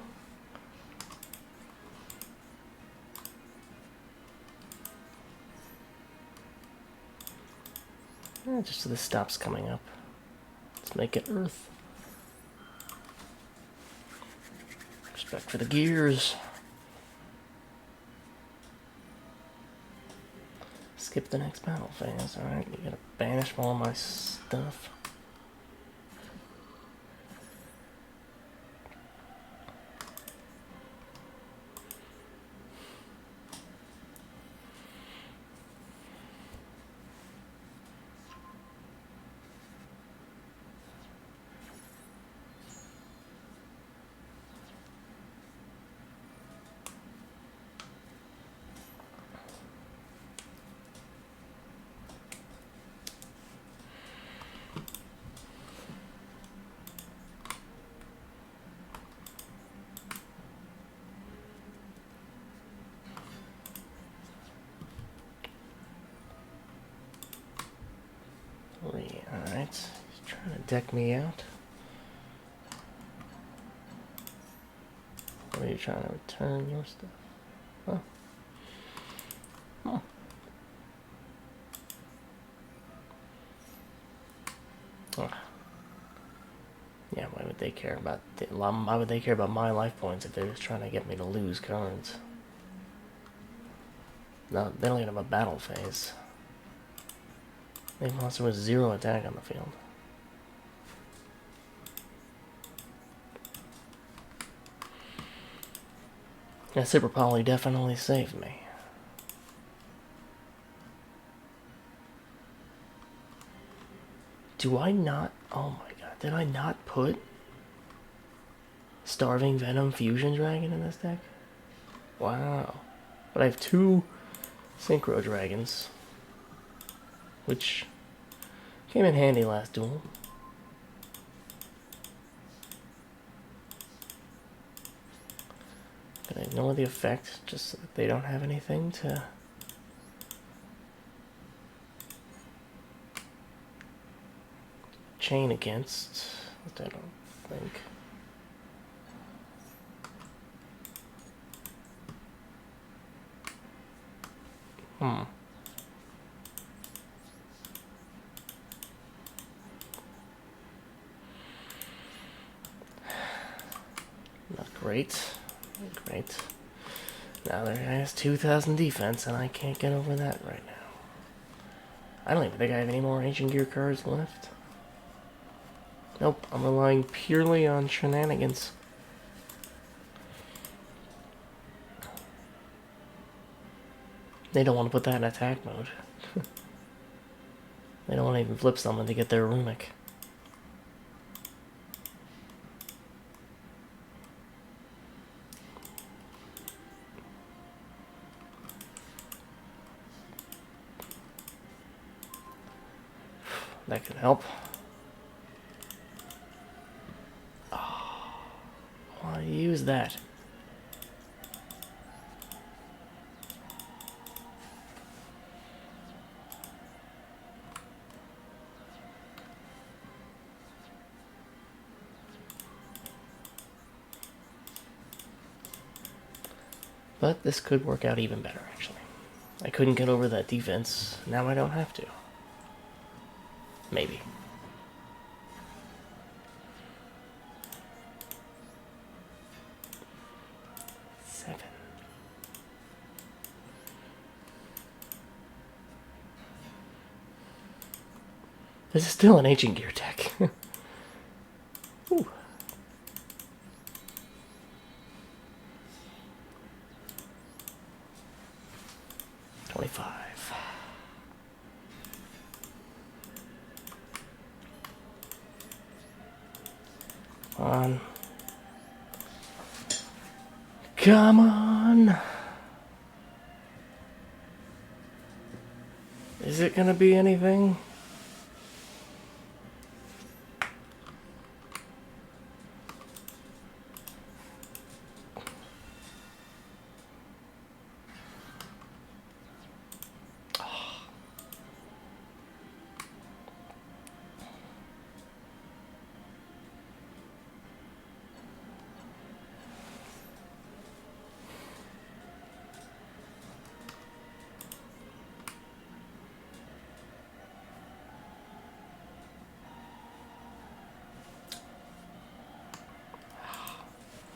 Just so this stops coming up. Let's make it Earth. Respect for the gears. Skip the next battle phase. Alright, you gotta banish all my stuff. Alright, he's trying to deck me out. Or are you trying to return your stuff? Huh. Huh. Oh. Yeah, why would they care about why would they care about my life points if they're just trying to get me to lose cards? No, they don't even have a battle phase. They have monster with 0 attack on the field. Yeah, Super Poly definitely saved me. Do I not? Oh my god, did I not put Starving Venom Fusion Dragon in this deck? Wow. But I have 2 Synchro Dragons, which came in handy last duel. Can I ignore the effect just so that they don't have anything to... chain against? Which I don't think. Great. Great. Now there has 2,000 defense, and I can't get over that right now. I don't even think I have any more Ancient Gear cards left. Nope, I'm relying purely on shenanigans. They don't want to put that in attack mode. They don't want to even flip someone to get their runic. That could help. Oh, I want to use that. But this could work out even better, actually. I couldn't get over that defense. Now I don't have to. Maybe. Seven. This is still an Ancient Gear deck. Ooh. On. Come on. Is it gonna be anything?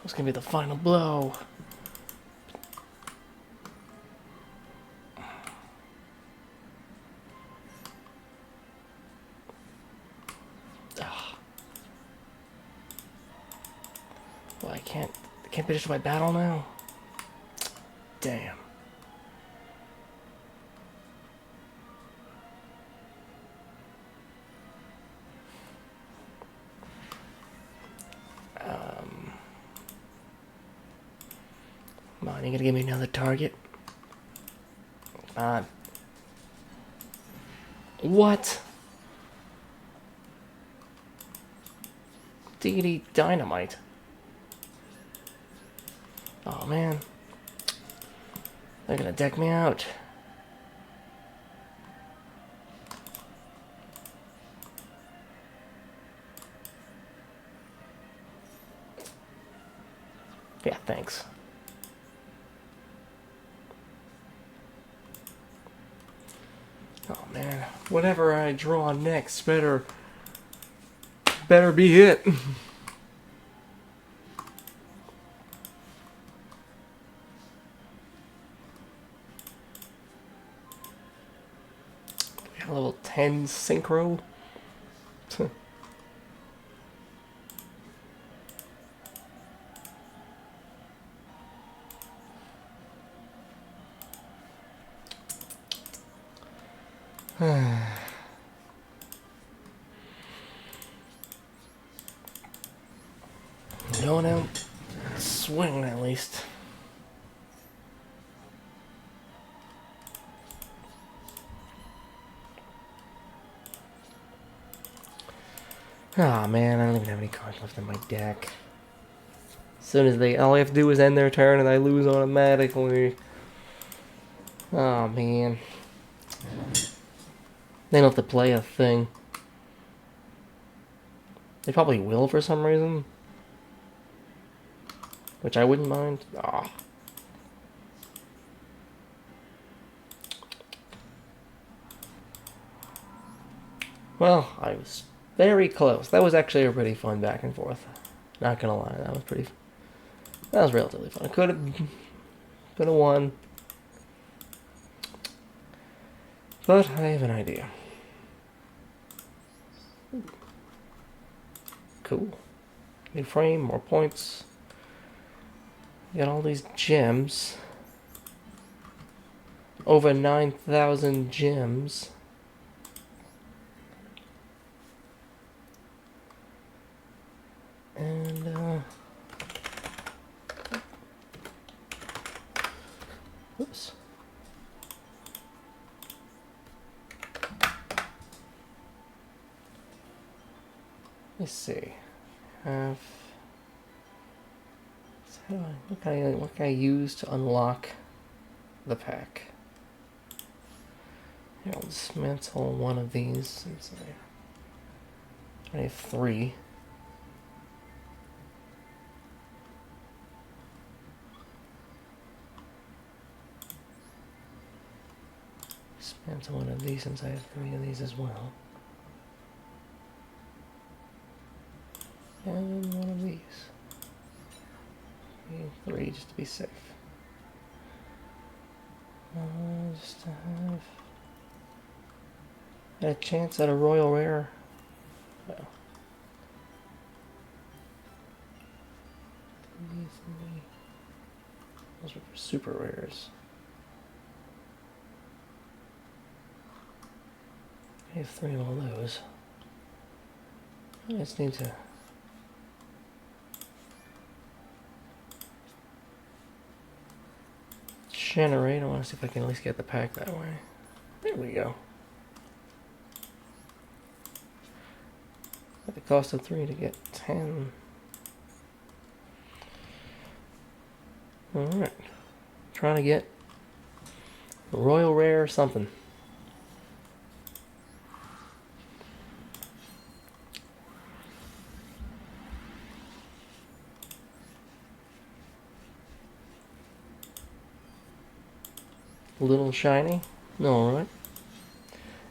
It's gonna be the final blow. Well, I can't finish my battle now. Damn. Come on, you gonna give me another target? Come on. What? Diggity dynamite. Oh man. They're gonna deck me out. Yeah, thanks. Oh man, whatever I draw next better be it. Level 10 synchro. Going out swinging at least. Ah, man, I don't even have any cards left in my deck. As soon as all I have to do is end their turn and I lose automatically. Oh, man. They don't have to play a thing. They probably will for some reason. Which I wouldn't mind. Ah. Well, I was very close. That was actually a pretty fun back and forth. Not gonna lie, that was pretty That was relatively fun. Could have won. But I have an idea. Cool. New frame, more points. Got all these gems. Over 9,000 gems. And, oops. Let's see. What can I use to unlock the pack? Here, I'll dismantle one of these. I have 3. Dismantle one of these since I have 3 of these as well. And one of these. 3 just to be safe. Just to have a chance at a royal rare. Well. Those are for super rares. I have 3 of all those. I just need to generate. I want to see if I can at least get the pack that way. There we go. At the cost of 3 to get 10. Alright. Trying to get a royal rare or something. A little shiny? Alright.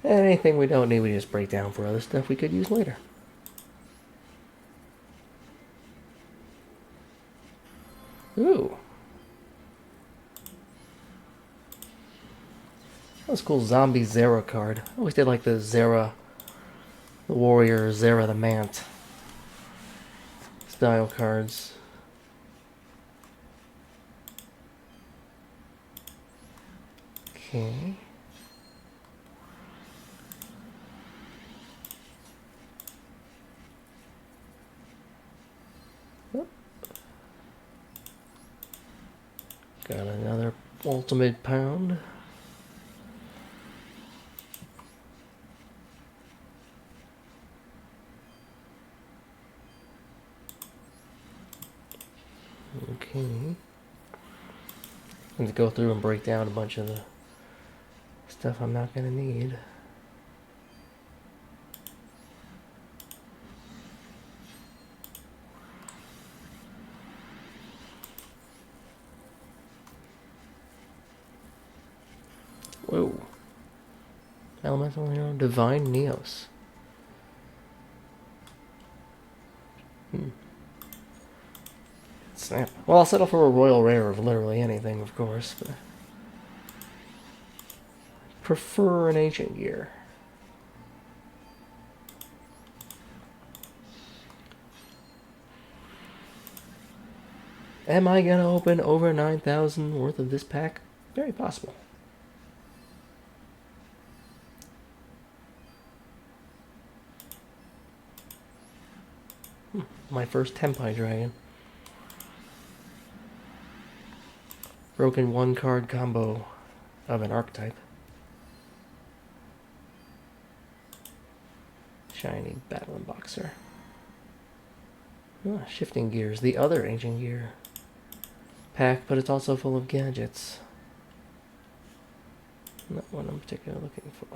Anything we don't need, we just break down for other stuff we could use later. Ooh. That was a cool zombie Zera card. I always did like the Zera, the warrior, Zera the Mant style cards. Okay. Oh. Got another ultimate pound. Okay. I'm going to go through and break down a bunch of the stuff I'm not going to need. Whoa. Elemental Hero, Divine Neos. Snap. Well, I'll settle for a royal rare of literally anything, of course, but prefer an ancient gear. Am I gonna open over 9,000 worth of this pack? Very possible. My first Tempai Dragon. Broken 1-card combo of an archetype. Shiny Battling Boxer. Ah, Shifting Gears, the other ancient gear pack, but it's also full of gadgets. Not one I'm particularly looking for.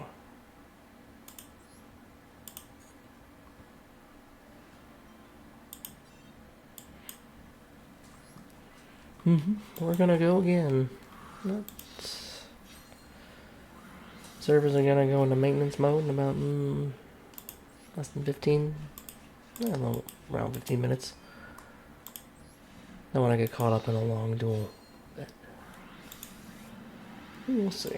We're gonna go again. Servers are gonna go into maintenance mode in about less than 15, around 15 minutes. Don't want to get caught up in a long duel. We'll see.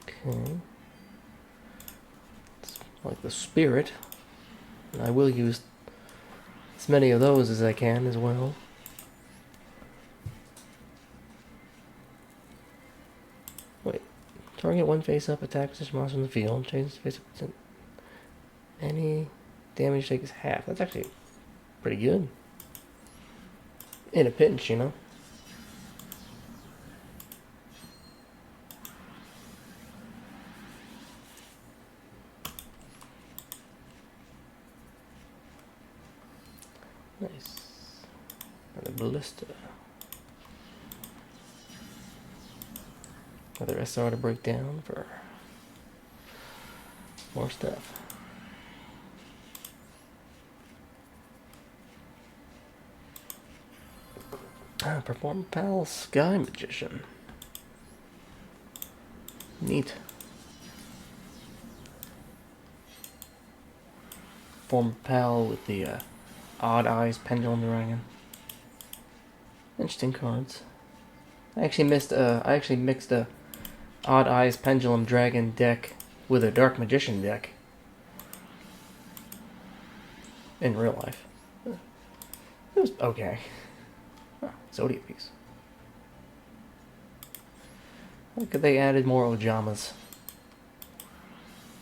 Okay. It's like the spirit. And I will use as many of those as I can as well. Wait. Target one face-up attack position monster in the field. Change face-up. Any damage takes half. That's actually pretty good. In a pinch, you know. Nice. Another ballista. Another SR to break down for more stuff. Perform Pal Sky Magician. Neat. Form Pal with the Odd Eyes Pendulum Dragon. Interesting cards. I actually mixed a Odd Eyes Pendulum Dragon deck with a Dark Magician deck in real life. It was okay. Oh, Zodiac piece. Look, they added more Ojamas.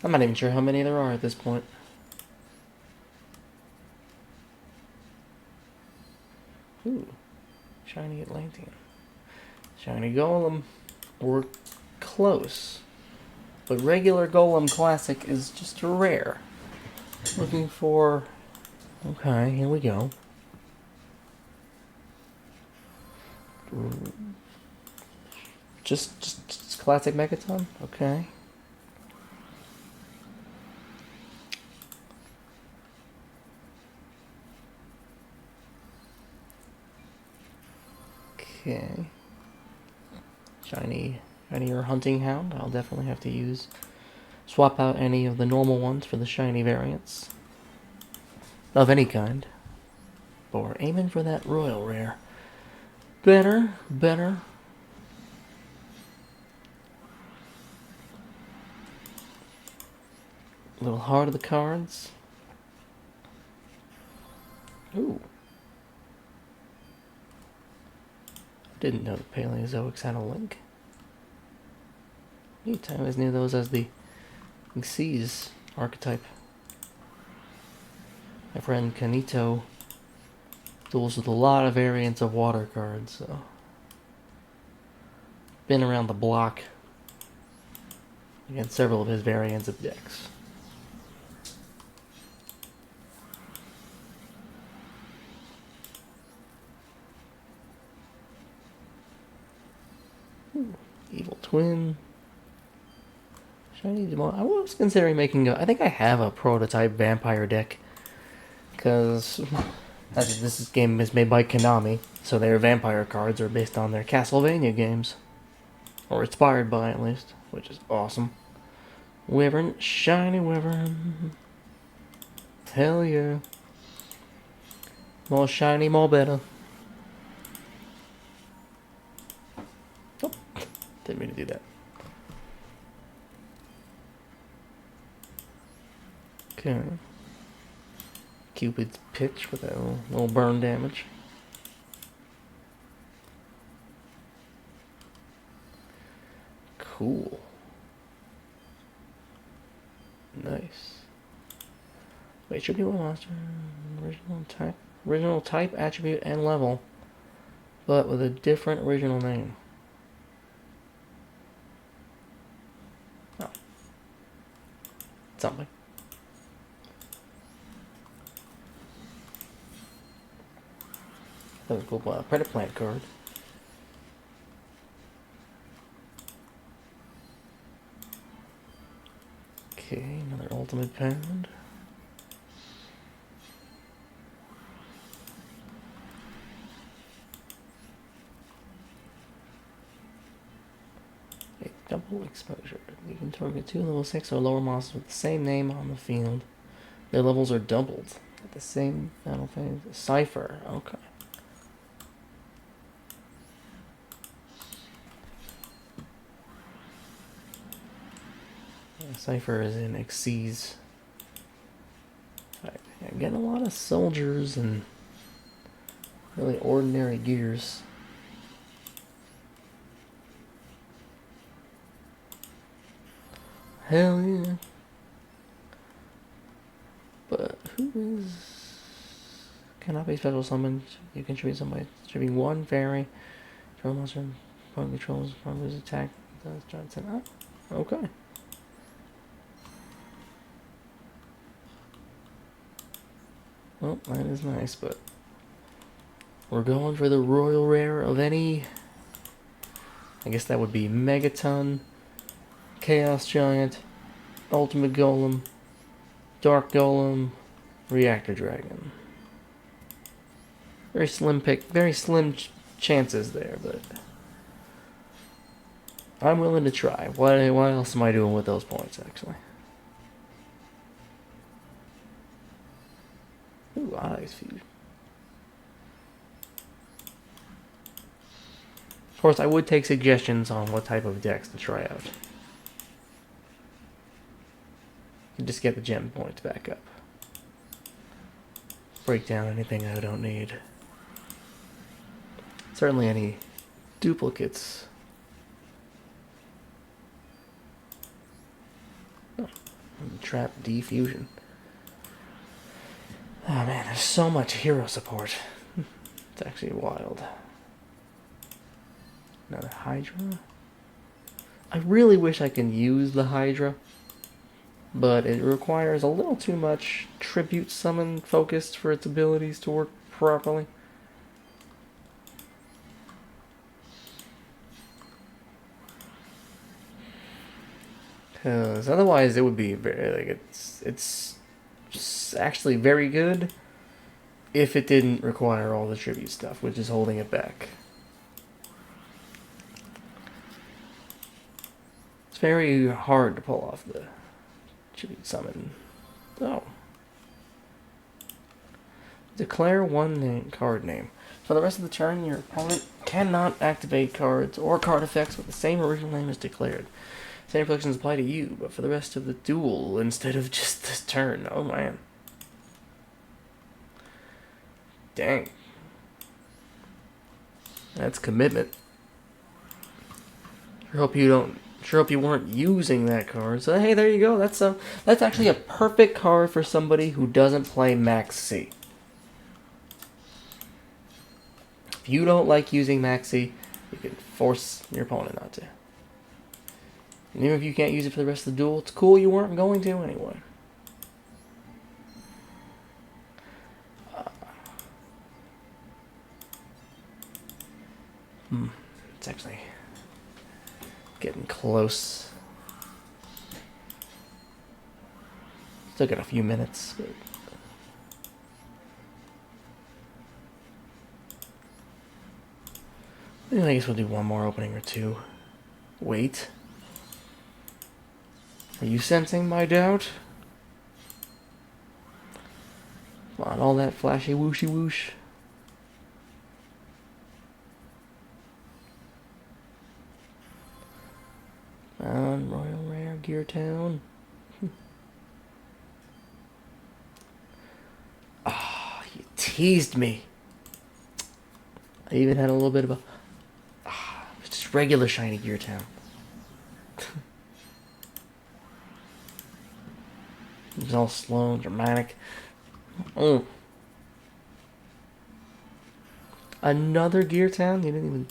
I'm not even sure how many there are at this point. Ooh, shiny Atlantean. Shiny Golem. We're close. But regular Golem Classic is just rare. Looking for... Okay, here we go. Just classic Megaton? Okay. Okay. Shinier Hunting Hound. I'll definitely have to swap out any of the normal ones for the shiny variants. Of any kind. But we're aiming for that royal rare. Better. A little hard of the cards. Ooh. Didn't know the Paleozoics had a link. Neat. I always knew those as the Xyz archetype. My friend Kanito duels with a lot of variants of water cards, so been around the block against several of his variants of decks. Evil Twin. Shiny Demon. I was considering making I think I have a prototype vampire deck. Because this game is made by Konami, so their vampire cards are based on their Castlevania games. Or inspired by, at least. Which is awesome. Wyvern. Shiny Wyvern. Hell yeah. More shiny, more better. Oh, didn't mean to do that. Okay. Cupid's Pitch with that little burn damage. Cool. Nice. Wait, should be one monster. Original type, attribute, and level. But with a different original name. Oh. Something. That was a cool Predator Plant card. Okay, another Ultimate Pound. Okay, double exposure. You can target 2 level 6 or lower monsters with the same name on the field Their levels are doubled at the same battle phase. Cypher, okay. Yeah, Cypher is in Xyz. Yeah, getting a lot of soldiers and really ordinary gears. Hell yeah. But who is... Cannot be special summoned. You contribute somebody. Contribute one fairy. Control monster. Opponent controls. Opponent's attack. Does Johnson up. Okay. Well, that is nice, but... We're going for the royal rare of any... I guess that would be Megaton, Chaos Giant, Ultimate Golem, Dark Golem, Reactor Dragon. Very slim pick, very slim chances there, but I'm willing to try. What else am I doing with those points, actually? Ooh, Ice Fusion. Of course, I would take suggestions on what type of decks to try out. You just get the gem points back up. Break down anything I don't need. Certainly any duplicates. Oh, trap defusion. Oh man, there's so much hero support. It's actually wild. Another Hydra? I really wish I can use the Hydra, but it requires a little too much tribute summon focused for its abilities to work properly. Because otherwise it would be very, like, it's actually very good if it didn't require all the tribute stuff, which is holding it back. It's very hard to pull off the tribute summon. Oh. Declare one card name. For the rest of the turn, your opponent cannot activate cards or card effects with the same original name as declared. Same reflections apply to you, but for the rest of the duel instead of just this turn. Oh man. Dang. That's commitment. Sure hope you weren't using that card. So hey, there you go. That's actually a perfect card for somebody who doesn't play Max C. If you don't like using Max C, you can force your opponent not to. And even if you can't use it for the rest of the duel, it's cool you weren't going to anyway. It's actually getting close. Still got a few minutes. But... I guess we'll do one more opening or two. Wait. Are you sensing my doubt? Come on, all that flashy whooshy whoosh. Royal Rare, Gear Town. Ah, you teased me. I even had a little bit of a... just regular shiny Gear Town. It was all slow and dramatic. Oh. Another Gear Town? You didn't even...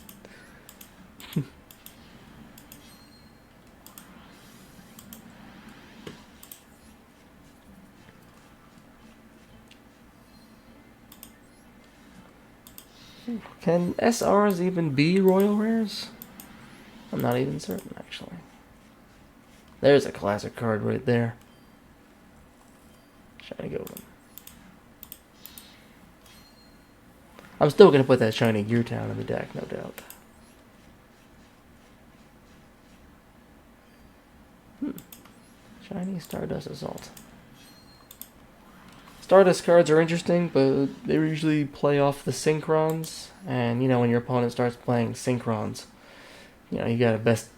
Can SRs even be Royal Rares? I'm not even certain, actually. There's a classic card right there. Shiny Golem. I'm still going to put that shiny Gear Town in the deck, no doubt. Shiny Stardust Assault. Stardust cards are interesting, but they usually play off the Synchrons, and you know when your opponent starts playing Synchrons, you know you gotta best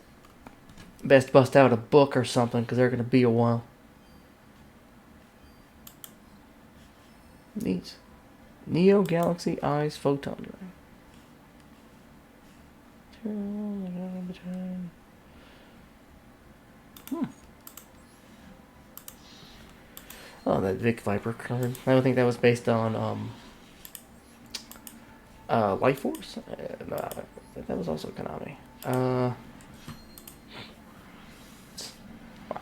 bust out a book or something because they're gonna be a while. Neat. Neo Galaxy Eyes Photon Ray. Oh, that Vic Viper card. I don't think that was based on Life Force. No, that was also Konami. Wow,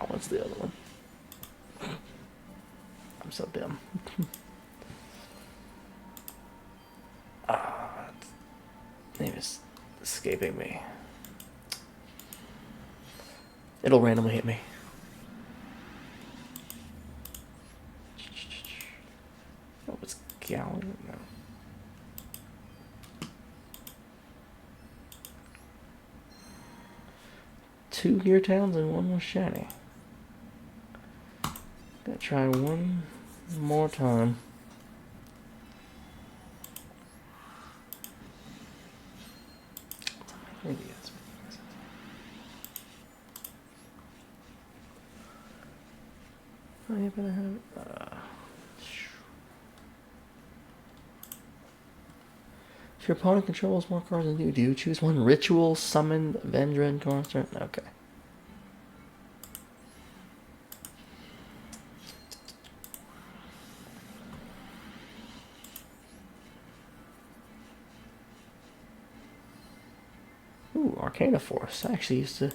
what's the other one? I'm so dumb. Name is escaping me. It'll randomly hit me. Oh, it's Gal. No. Two Gear Towns and one was shiny. Gonna try one more time. Maybe yes. Oh, yeah, but I have. If your opponent controls more cards than you do, choose one Ritual, Summon, Vendra, and Cornerstone. Okay. Ooh, Arcana Force. I actually used to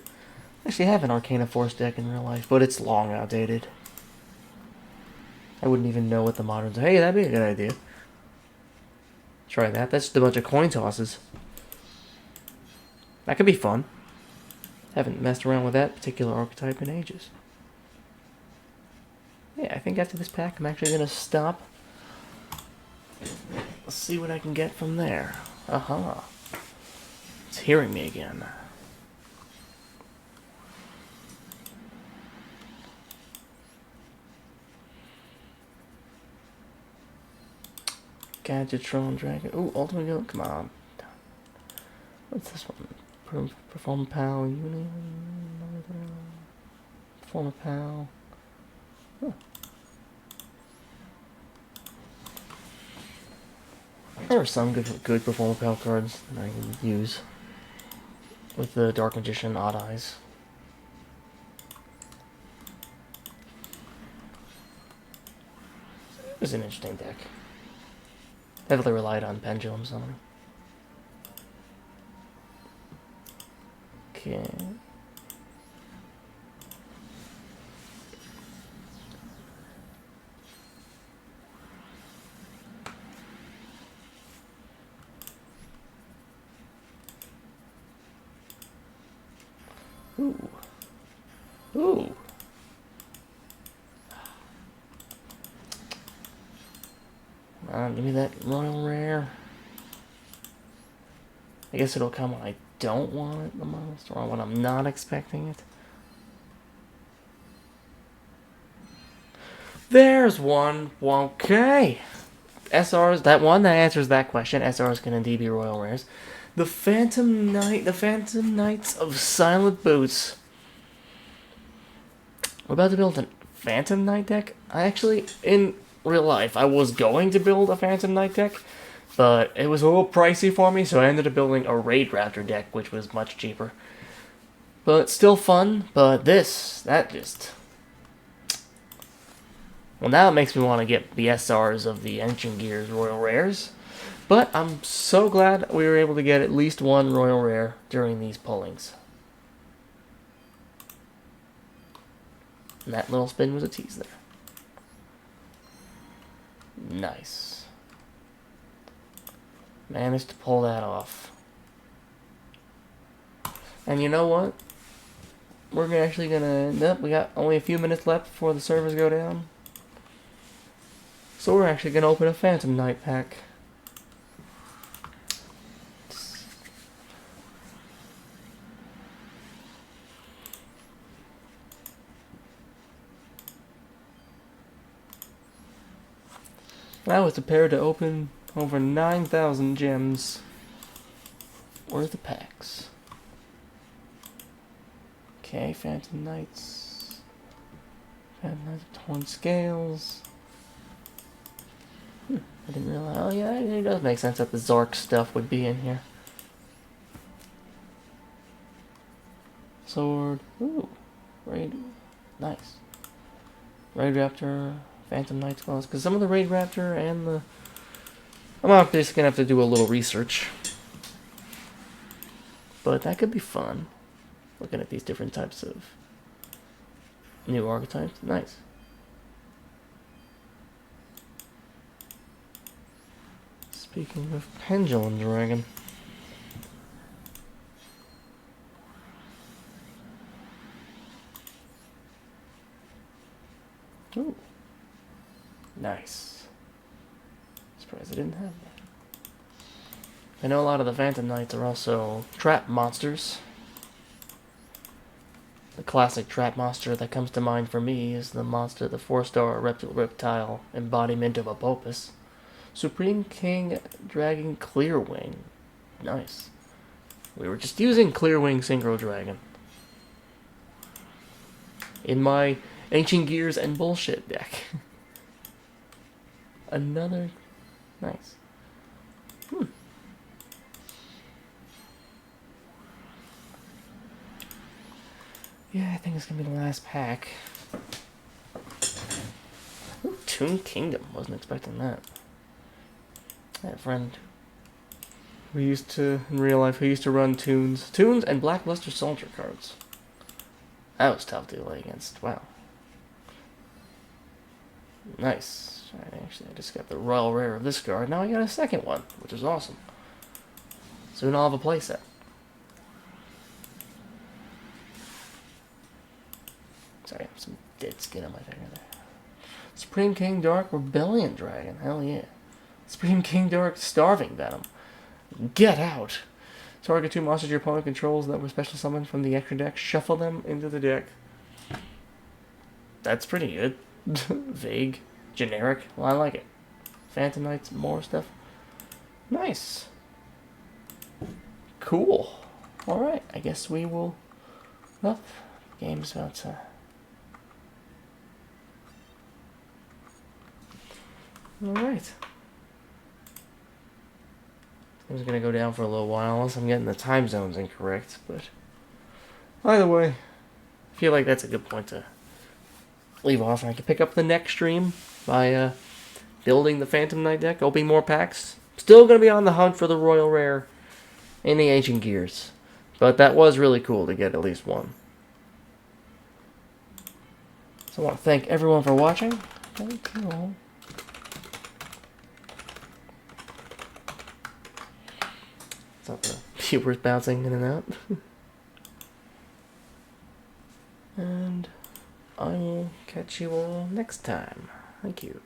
have an Arcana Force deck in real life, but it's long outdated. I wouldn't even know what the moderns are. Hey, that'd be a good idea. Try that. That's just a bunch of coin tosses. That could be fun. Haven't messed around with that particular archetype in ages. Yeah, I think after this pack, I'm actually going to stop. Let's see what I can get from there. Aha. It's hearing me again. Gadgetron Dragon. Ooh, Ultimate Guild. Come on. What's this one? Perform Pal. Uni. Perform Pal. Huh. There are some good Perform Pal cards that I can use with the Dark Magician Odd Eyes. It was an interesting deck. Heavily relied on Pendulum Summoning. Okay. Ooh. Ooh. Give me that Royal Rare. I guess it'll come when I don't want it the most, or when I'm not expecting it. There's one. Okay. SR's that one that answers that question. SR is going to indeed be Royal Rares. The Phantom Knights of Silent Boots. We're about to build a Phantom Knight deck. I actually, in real life, I was going to build a Phantom Knight deck, but it was a little pricey for me, so I ended up building a Raid Raptor deck, which was much cheaper. But still fun, but that just... Well, now it makes me want to get the SRs of the Ancient Gears Royal Rares. But I'm so glad we were able to get at least one Royal Rare during these pullings. And that little spin was a tease there. Nice. Managed to pull that off. And you know what? We're actually going to end up... We got only a few minutes left before the servers go down. So we're actually going to open a Phantom Knight pack. I was prepared to open over 9,000 gems worth of packs. Okay, Phantom Knights. Phantom Knights, Torn Scales. I didn't realize. Oh, yeah, it does make sense that the Zark stuff would be in here. Sword. Ooh. Raid. Nice. Raid Raptor. Phantom Knights claws. Because some of the Raid Raptor and the. I'm just going to have to do a little research. But that could be fun. Looking at these different types of new archetypes. Nice. Speaking of Pendulum Dragon. Ooh. Nice. Surprised I didn't have that. I know a lot of the Phantom Knights are also trap monsters. The classic trap monster that comes to mind for me is the monster, the 4-star reptile embodiment of Apopus. Supreme King Dragon Clearwing. Nice. We were just using Clearwing Synchro Dragon in my Ancient Gears and Bullshit deck. Another. Nice. Yeah, I think it's gonna be the last pack. Ooh, Toon Kingdom. Wasn't expecting that. I had a friend who used to, in real life, who used to run Toons and Blackluster Soldier cards. That was tough to play against. Wow. Nice. Actually, I just got the Royal Rare of this card. Now I got a second one, which is awesome. Soon I'll have a playset. Sorry, I have some dead skin on my finger there. Supreme King Dark Rebellion Dragon. Hell yeah. Supreme King Dark Starving Venom. Get out! Target 2 monsters your opponent controls that were special summoned from the extra deck. Shuffle them into the deck. That's pretty good. Vague. Generic. Well, I like it. Phantom Knights, more stuff. Nice. Cool. Alright, I guess we will... Well, the game's about to... Alright. It's gonna go down for a little while unless I'm getting the time zones incorrect, but either way, I feel like that's a good point to leave off, and I can pick up the next stream by building the Phantom Knight deck, opening more packs. Still gonna be on the hunt for the Royal Rare in the Ancient Gears, but that was really cool to get at least one. So I want to thank everyone for watching. Thank you all. It's not the viewers bouncing in and out. And I will catch you all next time. Thank you.